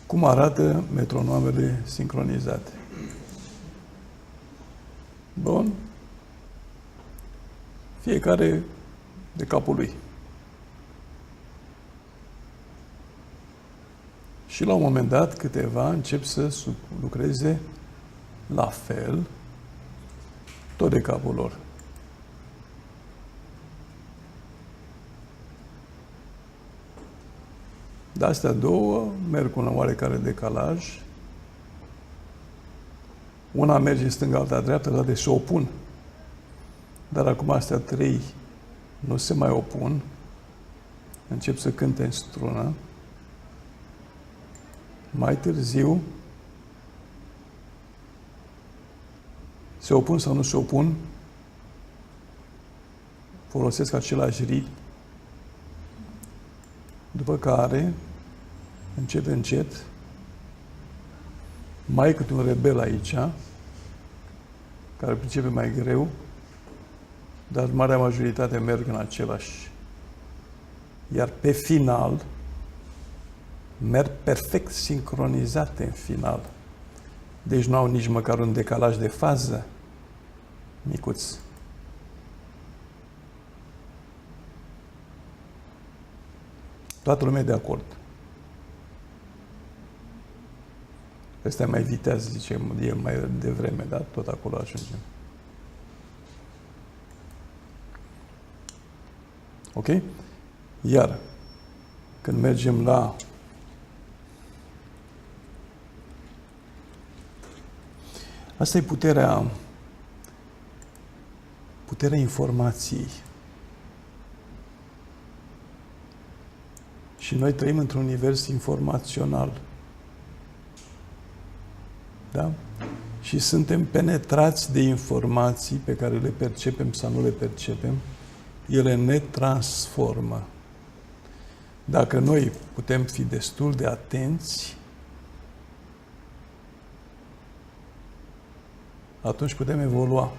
cum arată metronomele sincronizate. Bun. Fiecare de capul lui. Și la un moment dat, câteva încep să lucreze la fel, tot de capul lor. De astea două merg cu un oarecare decalaj. Una merge stânga, alta dreapta, dar se opun. Dar acum astea trei nu se mai opun. Încep să cânte în strună. Mai târziu se opun sau nu se opun, folosesc același ritm, după care, încet, încet, mai e câte un rebel aici, care pricepe mai greu, dar marea majoritate merg în același. Iar pe final, merg perfect sincronizate în final. Deci nu au nici măcar un decalaj de fază micuț. Toată lumea e de acord. Ăsta mai vitează, zice el mai devreme, dar tot acolo ajungem. Ok? Iar când mergem la asta e puterea informației. Și noi trăim într-un univers informațional. Da? Și suntem penetrați de informații pe care le percepem sau nu le percepem. Ele ne transformă. Dacă noi putem fi destul de atenți, atunci putem evolua.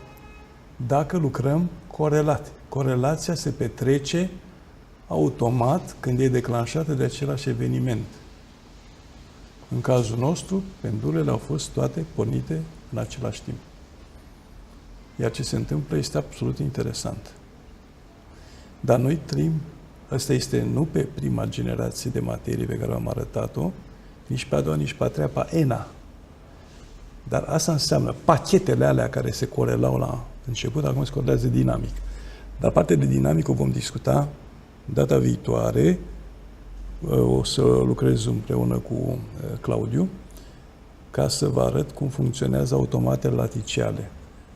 Dacă lucrăm corelat. Corelația se petrece automat când e declanșată de același eveniment. În cazul nostru, pendulele au fost toate pornite în același timp. Iar ce se întâmplă este absolut interesant. Dar noi trăim, asta este nu pe prima generație de materie pe care am arătat-o, nici pe a doua, nici pe a treia, pe a ena. Dar asta înseamnă pachetele alea care se corelau la început, acum se corelează dinamic. Dar partea de dinamic o vom discuta data viitoare. O să lucrez împreună cu Claudiu ca să vă arăt cum funcționează automatele laticiale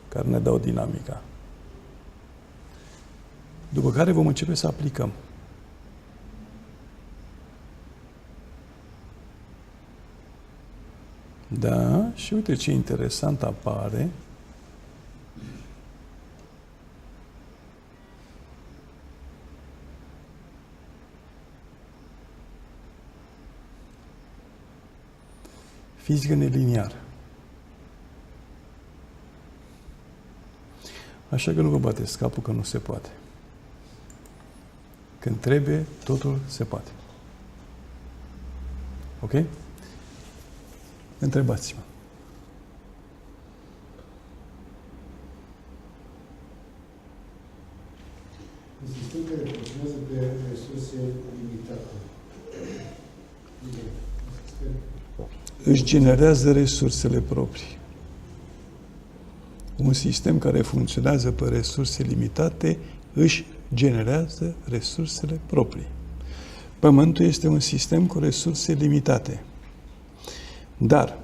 care ne dau dinamica. După care vom începe să aplicăm. Da, și uite ce interesant apare. Fizică neliniară. Așa că nu vă bateți capul că nu se poate. Când trebuie, totul se poate. Ok? Întrebați-mă. Un sistem care funcționează pe resurse limitate. Își generează resursele proprii. Un sistem care funcționează pe resurse limitate își generează resursele proprii. Pământul este un sistem cu resurse limitate. Dar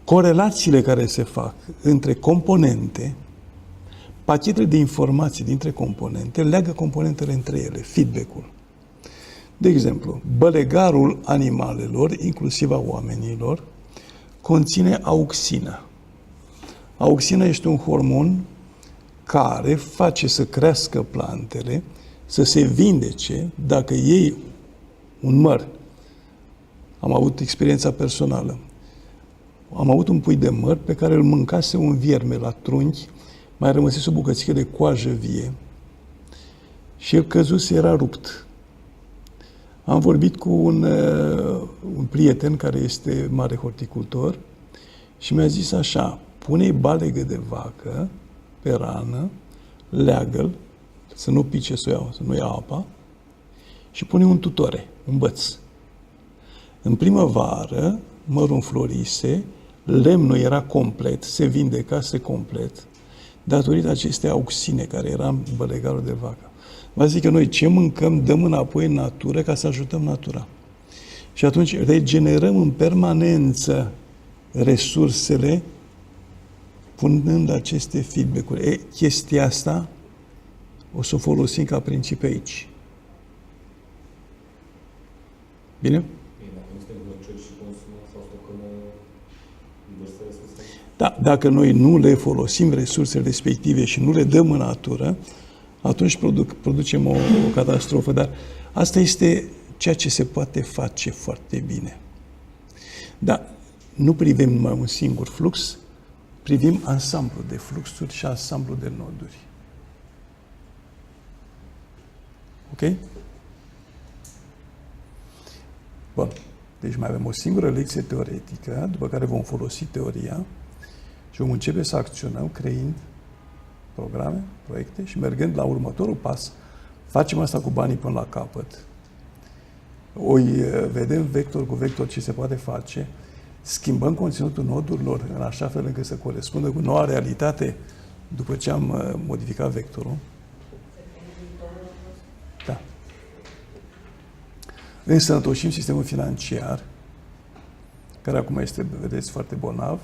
corelațiile care se fac între componente, pachetele de informații dintre componente, leagă componentele între ele, feedback-ul. De exemplu, bălegarul animalelor, inclusiv a oamenilor, conține auxină. Auxina este un hormon care face să crească plantele, să se vindece dacă iei un măr. Am avut experiența personală. Am avut un pui de măr pe care îl mâncase un vierme la trunchi, mai rămăsese o bucățică de coajă vie și el căzuse, era rupt. Am vorbit cu un prieten care este mare horticultor și mi-a zis așa: pune-i balegă de vacă pe rană, leagă-l, să nu pice să nu ia apa, și pune un tutore, un băț. În primăvară, mărul înflorise, lemnul era complet, se vindecase complet, datorită acestei auxine care era în bălegarul de vacă. Va zic că noi ce mâncăm, dăm înapoi în natură ca să ajutăm natura. Și atunci regenerăm în permanență resursele punând aceste feedback-uri. Chestia asta o să o folosim ca principiu aici. Bine? Bine, dacă nu suntem vlăcioși și consumăm sau stocăm diverse resurse. Da, dacă noi nu le folosim resursele respective și nu le dăm în natură, atunci producem o catastrofă. Dar asta este ceea ce se poate face foarte bine. Dar nu privim numai un singur flux, privim ansamblu de fluxuri și ansamblu de noduri. Ok? Bun. Deci mai avem o singură lecție teoretică, după care vom folosi teoria și vom începe să acționăm creând programe, proiecte și mergând la următorul pas. Facem asta cu banii până la capăt. Vedem vector cu vector ce se poate face, schimbăm conținutul nodurilor în așa fel încât să corespundă cu noua realitate după ce am modificat vectorul. Da. Însănătoșim sistemul financiar, care acum este, vedeți, foarte bolnav,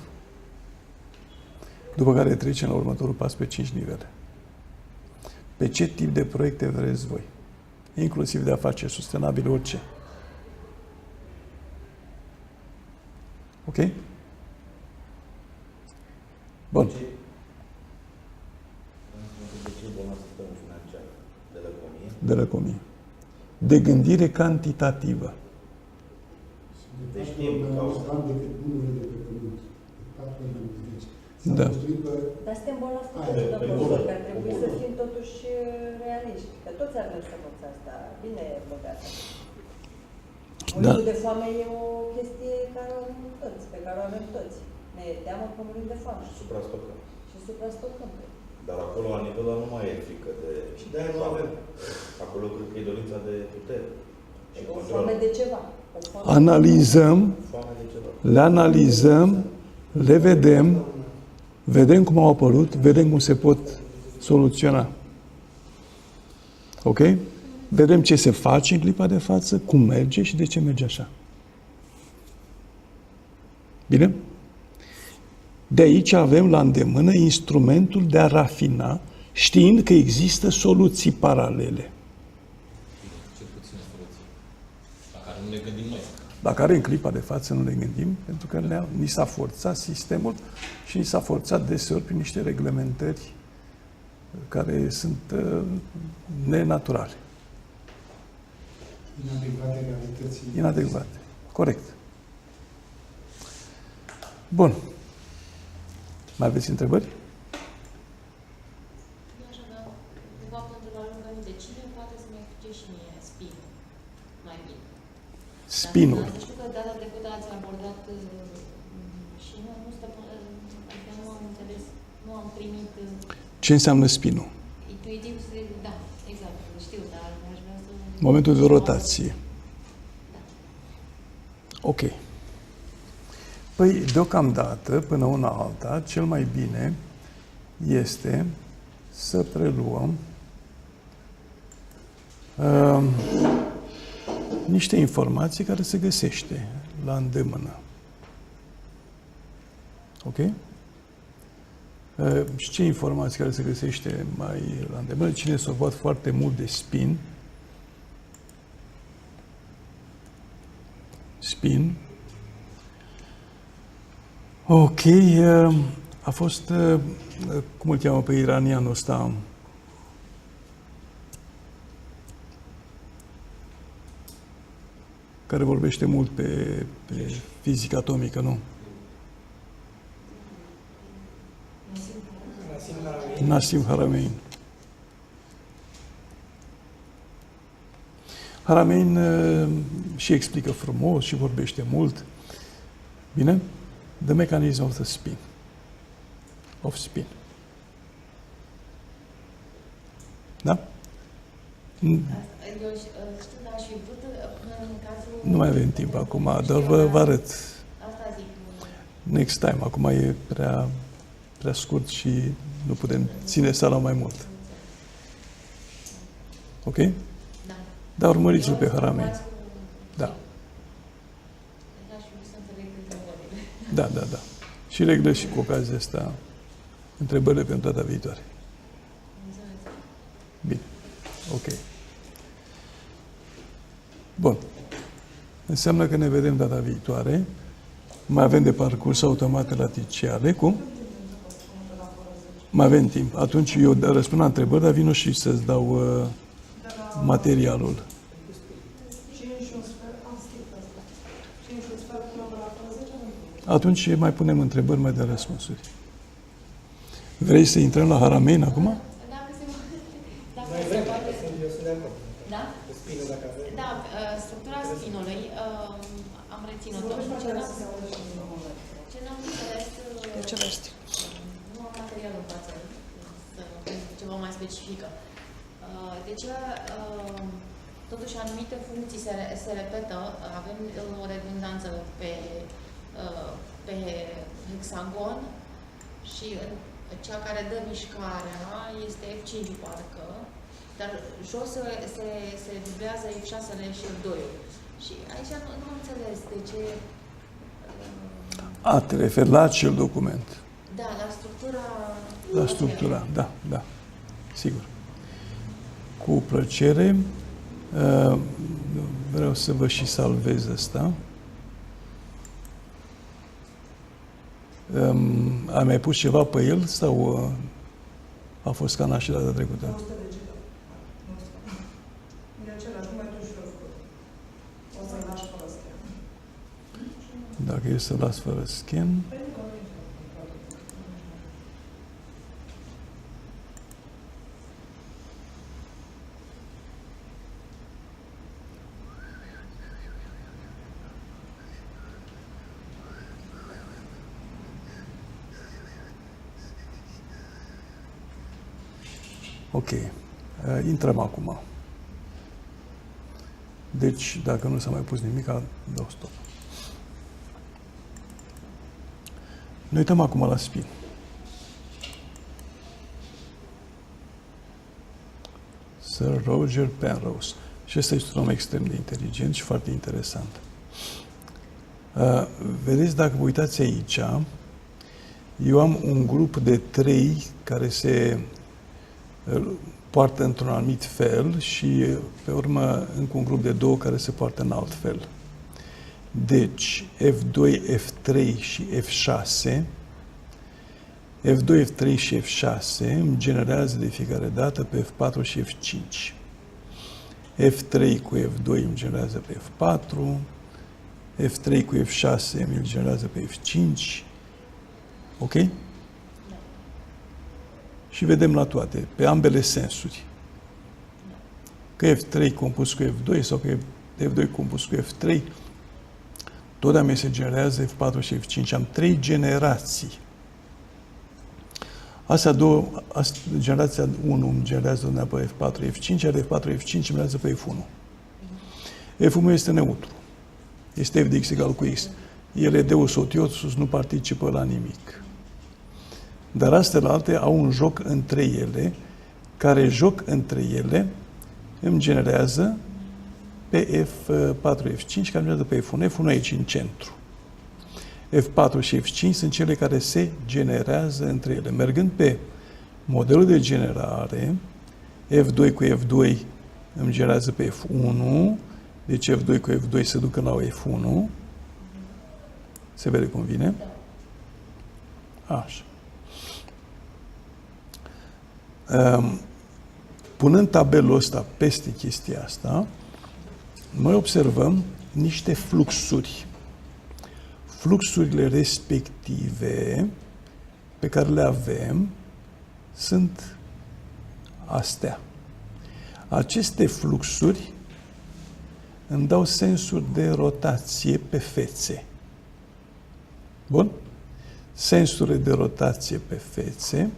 după care trecem la următorul pas pe 5 nivele. Pe ce tip de proiecte vreți voi? Inclusiv de afaceri sustenabile, orice. Ok? Bun. De ce e bolnav sistemul financiar? De lăcomie? De lăcomie. De gândire cantitativă. Deci știm cauza. Bani decât bunurile de pe pământ. 4 ani de 10. Da. Dar suntem bolnavi cu Pe totul, bune. că ar trebui să fim totuși realiști. Că toți avem sămânța asta bine băgată. Da. Muritul de foame e o chestie care o avem toți, pe care o avem toți. Ne e teamă că murim de foame Suprastocăm. și suprastocăm. Dar acolo, la nivel ăla, nu mai e frică de... Și de-aia nu avem. Acolo cred că e dorința de putere. Și O control. foame de ceva. O foame Analizăm, Foame de ceva. le analizăm, le vedem, vedem cum au apărut, vedem cum se pot soluționa. Ok? Vedem ce se face în clipa de față, cum merge și de ce merge așa. Bine? De aici avem la îndemână instrumentul de a rafina, știind că există soluții paralele, Cel puțin o soluție. La care nu ne gândim noi. la care în clipa de față nu ne gândim, pentru că ni s-a forțat sistemul și ni s-a forțat deseori prin niște reglementări care sunt nenaturale, Inadecvate realității. inadecvate. Corect. Bun. Mai aveți întrebări? Eu aș avea cumva până la lungă de cine poate să mi explice și mie spinul mai bine. Spinul. Dar știu că data trecută ați abordat și nu stăpân, adică nu am înțeles, nu am primit Ce înseamnă spinul? intuitiv, da, exact, știu, dar aș vrea să... Momentul de rotație. Ok. Păi, deocamdată, până una alta, cel mai bine este să preluăm niște informații care se găsește la îndemână. Ok? Și ce informații care se găsește mai la îndemână? Cine s-a ocupat foarte mult de spin, ok, a fost, cum îl cheamă pe iranianul ăsta, care vorbește mult pe fizică atomică, nu? Nassim Haramein. Haramein și explică frumos și vorbește mult. Bine? The mechanism of the spin. Of spin. Da? Eu știu, dar aș fi vrut în cazul... Nu mai avem timp acum, dar vă arăt Asta zic. next time. Acum e prea scurt și nu putem ține sala mai mult. Ok? Da. Dar urmăriți-l pe Eu Haramei. urmați cu- Da. Aș vrea să înțeleg întrebările. Da, da, da. Și reglă și cu ocazia asta întrebările pentru data viitoare. Mulțumesc. Bine. Ok. Bun. Înseamnă că ne vedem data viitoare. Mai avem de parcurs automate laticiale. Cum? Mai avem timp. Atunci eu răspund la întrebări, dar vino și să-ți dau materialul. 5 și un sfert, am scris asta. 5 și un sfert până la 10. Atunci mai punem întrebări, mai de răspunsuri. Vrei să intrăm la Haramein acum? Dacă se dacă Noi se vrem, poate... eu sunt de acord. Da? Cu spinul, dacă avem. Da, structura spinului am reținut-o. Ce n-am înțeles... Ce rest? Nu am materialul în față, să ceva mai specifică. Deci, totuși, anumite funcții se repetă, avem o redundanță pe hexagon și cea care dă mișcarea este F5 parcă, dar jos se dublează F6-le și F2-ul. Și aici nu am înțeles de ce... A, te referi la acel document. Da, la structura... La structura, da, da. Sigur. Cu plăcere. Vreau să vă și salvez asta. Ai mai pus ceva pe el sau a fost scanat și data trecută? Nu stă digital. Nu stă. E același, numai tu și l-ai făcut. O să-l lași fără scan. Dacă e să las fără scan. Ok. Intrăm acum. Deci, dacă nu s-a mai pus nimic, dau stop. Ne uităm acum la spin. Sir Roger Penrose. Și ăsta este un om extrem de inteligent și foarte interesant. Vedeți, dacă vă uitați aici, eu am un grup de 3 care se poartă într-un anumit fel și, pe urmă, încă un grup de 2 care se poartă în alt fel. Deci, F2, F3 și F6, F2, F3 și F6 îmi generează de fiecare dată pe F4 și F5. F3 cu F2 îmi generează pe F4, F3 cu F6 îmi generează pe F5. Ok? Și vedem la toate, pe ambele sensuri. Că F3 compus cu F2 sau că F2 compus cu F3, totdeauna se generează F4 și F5. Am 3 generații. Astea două, generația 1 îmi generează pe F4, F5, iar F4, F5 îmi generează pe F1. F1 este neutru. Este f de x egal cu x. El e deus otiosus, nu participă la nimic. Dar astea alte au un joc între ele, care joc între ele îmi generează pe F4, F5, care generează pe F1. F1 aici, în centru. F4 și F5 sunt cele care se generează între ele. Mergând pe modelul de generare, F2 cu F2 îmi generează pe F1, deci F2 cu F2 se ducă la F1. Se vede cum vine? Așa. Punând tabelul ăsta peste chestia asta, noi observăm niște fluxuri. Fluxurile respective pe care le avem sunt astea. Aceste fluxuri îmi dau sensuri de rotație pe fețe. Bun? Sensurile de rotație pe fețe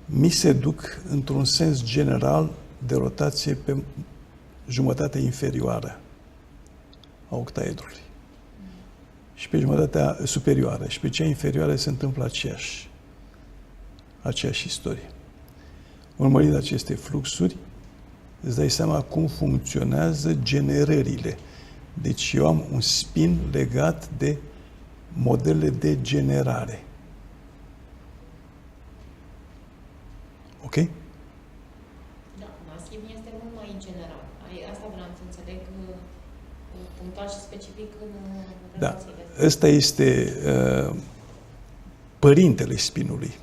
mi se duc într-un sens general de rotație pe jumătatea inferioară a octaedrului. Și pe jumătatea superioară. Și pe cea inferioară se întâmplă aceeași istorie. urmărind aceste fluxuri, îți dai seama cum funcționează generările. Deci eu am un spin legat de modele de generare. Ok? Da, masiv este mult mai general. Asta vreau să înțeleg punctual și specific în Da. relațiile. Ăsta este părintele spinului.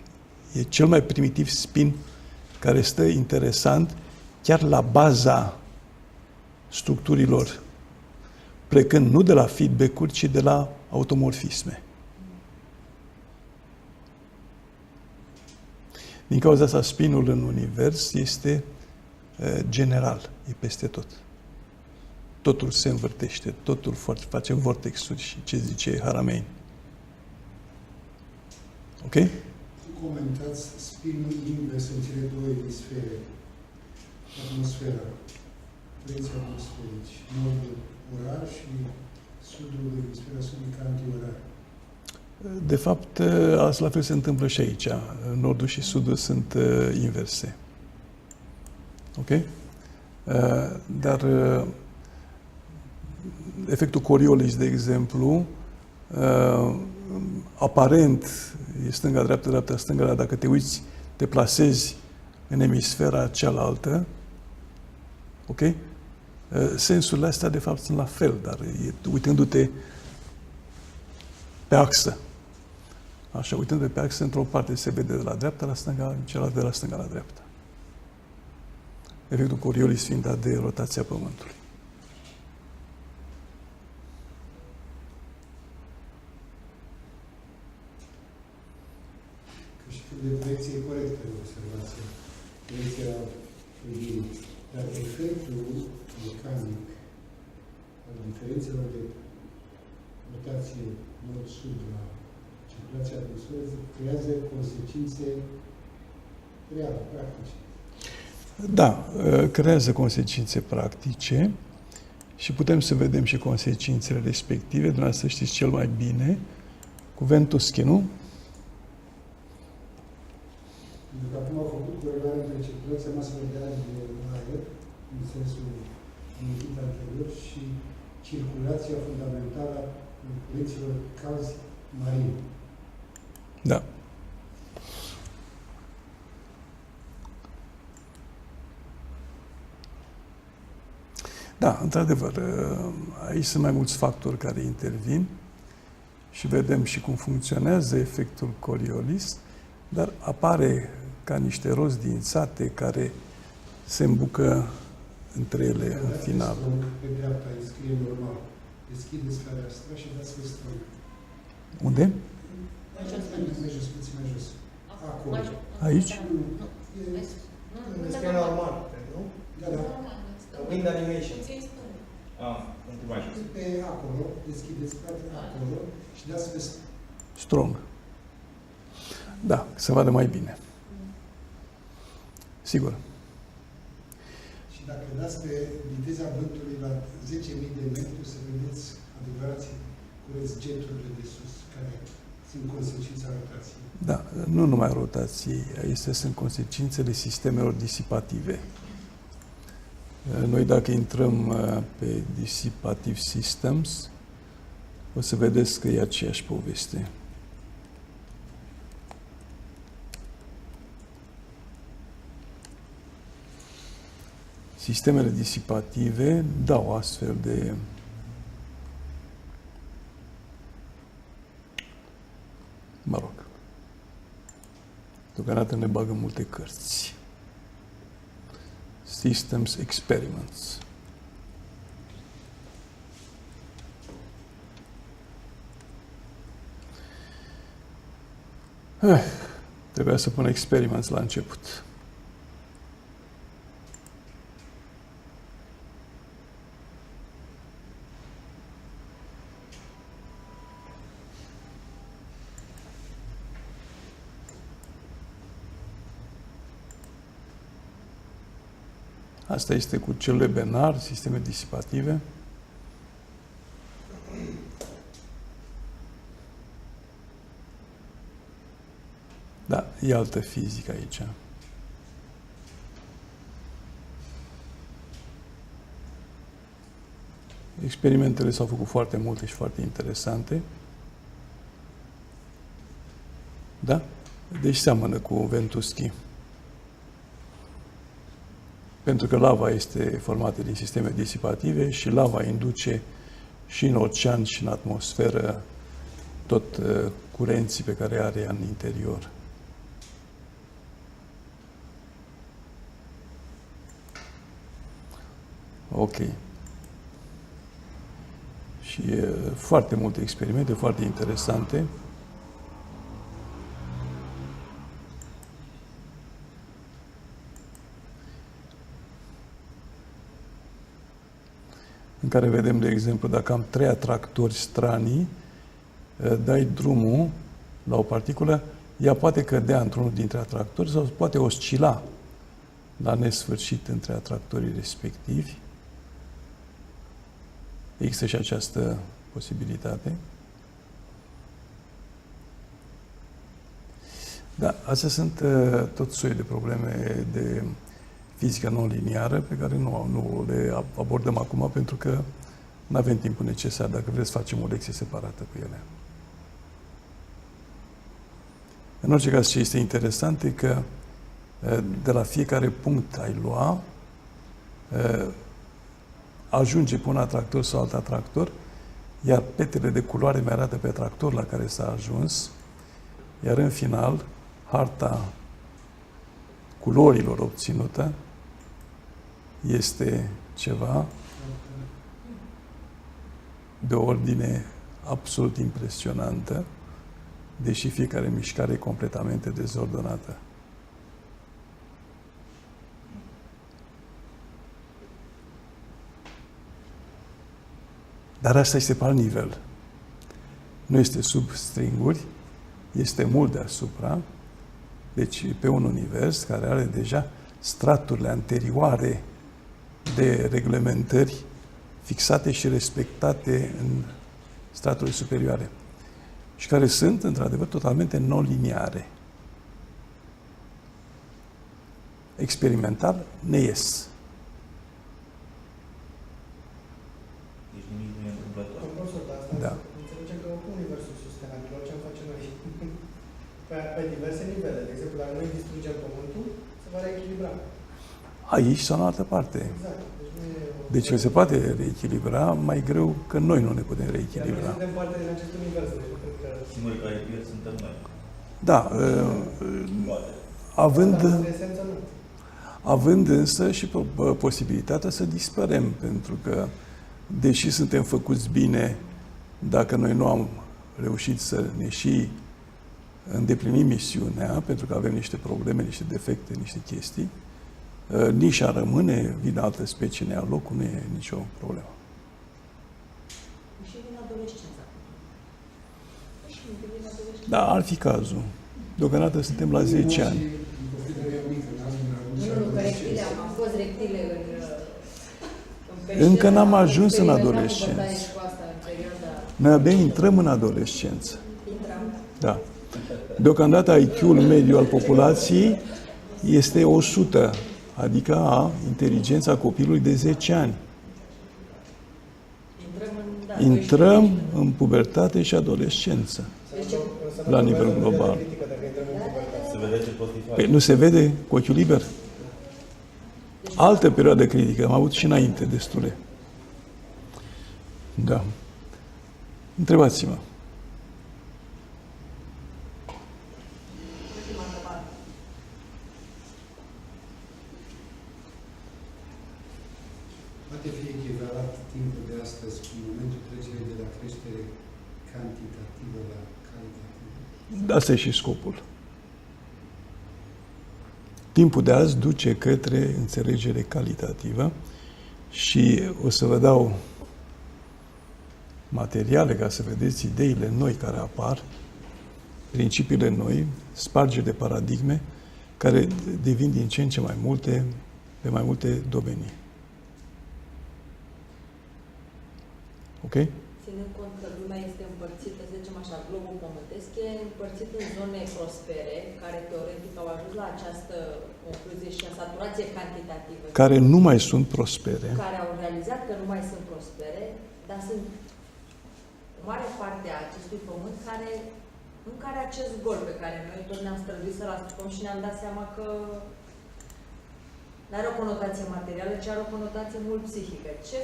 E cel mai primitiv spin care stă interesant chiar la baza structurilor, plecând nu de la feedback-uri, ci de la automorfisme. Din cauza asta, spinul în univers este general, e peste tot. Totul se învârtește, totul face vortexuri și ce zice Haramein. Ok? Comentați spinul invers în cele două emisfere. Atmosfera, părinții atmosferici, nordul orar și sudul emisfera sudică anti-orar. De fapt, la fel se întâmplă și aici. Nordul și sudul sunt inverse. Ok? Dar efectul Coriolis, de exemplu, aparent e stânga-dreapta, dreapta-stânga, dar dacă te uiți, te plasezi în emisfera cealaltă, ok? Sensurile astea, de fapt, sunt la fel, dar uitându-te pe axă. Așa, uitându-te pe axă, într-o parte se vede de la dreapta la stânga, în cealaltă de la stânga la dreapta. Efectul Coriolis fiind dat de rotația Pământului. Câștigul de proiecție e corectă de observație. Proiecția privirii. Dar efectul mecanic al diferențelor de rotație nord-sud la circulația atmosferei creează consecințe reale, practice. Da, creează consecințe practice și putem să vedem și consecințele respective. Dumneavoastră știți cel mai bine cu Ventuschi, nu? Pentru că acum au făcut corelare între circulația maselor de aer în aer, în sensul amintit anterior, și circulația fundamentală a curenților calzi marini. Da. Da, într-adevăr, aici sunt mai mulți factori care intervin și vedem și cum funcționează efectul Coriolis, dar apare ca niște roți dințate care se îmbucă între ele în final. Pe dreapta îi scrie normal. Deschideți fereastra și dați pe stâng. Unde? Mai jos, puțin mai jos. Acolo. Aici? Nu, Îmi scrie normal, nu? Da, da. Wind animation. Un pic mai jos. Pe acolo, deschideți acolo și dați pe Strong. Da, să vadă mai bine. Sigur. Și dacă dați pe viteza vântului la 10.000 de metri, o să vedeți adevărații cureți jeturile de sus, care sunt consecința rotației. Da, nu numai rotației, acestea sunt consecințele sistemelor disipative. Noi dacă intrăm pe Dissipative Systems, o să vedeți că e aceeași poveste. Sistemele disipative dau astfel de mă rog, deocamdată ne bagă multe cărți. Systems Experiments. Trebuia să pun experiments la început. Asta este cu celule Bénard, sisteme disipative. Da, e altă fizică aici. Experimentele s-au făcut foarte multe și foarte interesante. Da? Deci seamănă cu Ventuschi. Pentru că lava este formată din sisteme disipative și lava induce și în ocean și în atmosferă tot curenții pe care are în interior. Ok. Și foarte multe experimente, foarte interesante. În care vedem, de exemplu, dacă am 3 atractori stranii, dai drumul la o particulă, ea poate cădea într-unul dintre atractori sau poate oscila la nesfârșit între atractorii respectivi. Există și această posibilitate. Da, astea sunt tot soiul de probleme de fizică non-liniară pe care nu le abordăm acum pentru că nu avem timpul necesar. Dacă vreți, facem o lecție separată cu ele. În orice caz, ce este interesant e că de la fiecare punct ai lua, ajunge pe un atractor sau alt atractor, iar petele de culoare mi arată pe atractor la care s-a ajuns, iar în final, harta culorilor obținută este ceva de ordine absolut impresionantă, deși fiecare mișcare e completamente dezordonată. Dar asta este pe alt nivel. Nu este sub stringuri, este mult deasupra, deci pe un univers care are deja straturile anterioare de reglementări fixate și respectate în straturile superioare și care sunt, într-adevăr, totalmente non-liniare. Experimental ne ies. Deci nimic nu e întâmplător. Da. Înțelegem că universul sustenabil, orice am face noi, pe diverse nivele. De exemplu, dacă noi distrugem Pământul, se va reechilibra. Aici sau în altă parte. Exact. Deci se poate reechilibra, mai greu că noi nu ne putem Iar noi reechilibra. suntem parte din acest univers, deci nu cred că... Singurii care pierd suntem noi. Da, Esența nu. având însă și posibilitatea să dispărem, pentru că, deși suntem făcuți bine, dacă noi nu am reușit să ne și îndeplinim misiunea, pentru că avem niște probleme, niște defecte, niște chestii, nișa rămâne, vine altă specie, ne ia locul, nu e nicio problemă. Și din adolescență. Și din adolescență. Da, ar fi cazul. Deocamdată suntem la 10 ani. Nu, rectile, am fost rectile în Încă n-am ajuns în perioada adolescență. pubertății cu asta, în perioada... Noi abia intrăm în adolescență. Intram. Da. Deocamdată IQ-ul mediu al populației este 100, adică a inteligența copilului de 10 ani. Intrăm în pubertate și adolescență, la nivel global. Se vede ce poți face. Păi nu se vede cu ochiul liber? Altă perioadă critică, am avut și înainte destule. Da. Întrebați-mă. Poate fi echivalat timpul de astăzi cu momentul trecerii de la creștere cantitativă la calitativă? Asta e și scopul. Timpul de azi duce către înțelegere calitativă și o să vă dau materiale ca să vedeți ideile noi care apar, principiile noi, spargeri de paradigme care devin din ce în ce mai multe pe mai multe domenii. Ok? Ținând cont că lumea este împărțită, să zicem așa, globul pământesc e împărțit în zone prospere, care teoretic au ajuns la această concluzie și în saturație cantitativă. Care nu mai sunt prospere. Care au realizat că nu mai sunt prospere, dar sunt o mare parte a acestui pământ care nu care acest gol pe care noi tot ne-am străduit să-l asupăm și ne-am dat seama că nu are o conotație materială, ci are o conotație mult psihică. Ce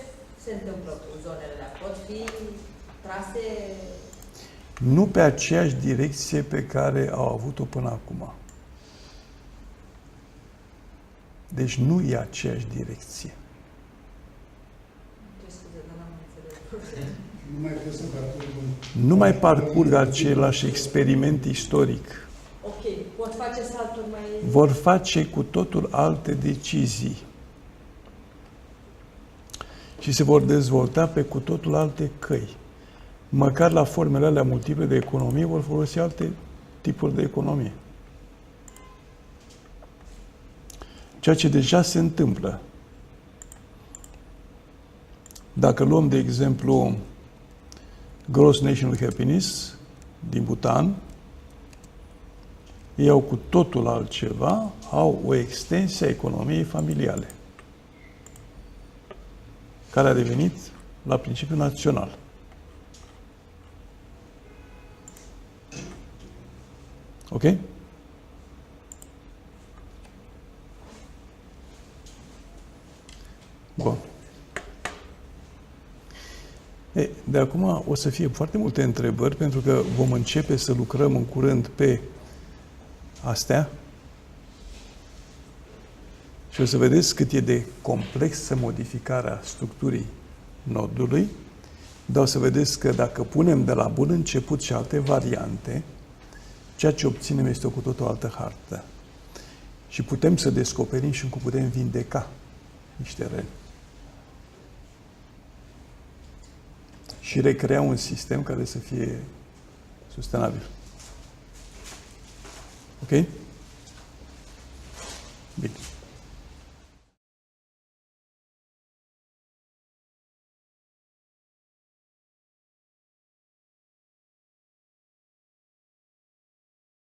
se întâmplă cu zonele alea? Pot fi trase... Nu pe aceeași direcție pe care au avut-o până acum. Deci nu e aceeași direcție. Ce scuze, dar n-am înțeles. Nu mai trebuie să parcurgă. Nu mai parcurg același experiment istoric. Ok, pot face salturi mai... Vor face cu totul alte decizii. Și se vor dezvolta pe cu totul alte căi. Măcar la formele alea multiple de economie vor folosi alte tipuri de economie. Ceea ce deja se întâmplă. Dacă luăm, de exemplu, Gross National Happiness din Bhutan, ei au cu totul altceva, au o extensie a economiei familiale, care a devenit la principiu național. Ok? Bun. De acum o să fie foarte multe întrebări, pentru că vom începe să lucrăm în curând pe astea și o să vedeți cât e de complexă modificarea structurii nodului, dar o să vedeți că dacă punem de la bun început și alte variante, ceea ce obținem este o cu totul altă hartă. Și putem să descoperim și cum putem vindeca niște răni. Și recrea un sistem care să fie sustenabil. Ok? Bine.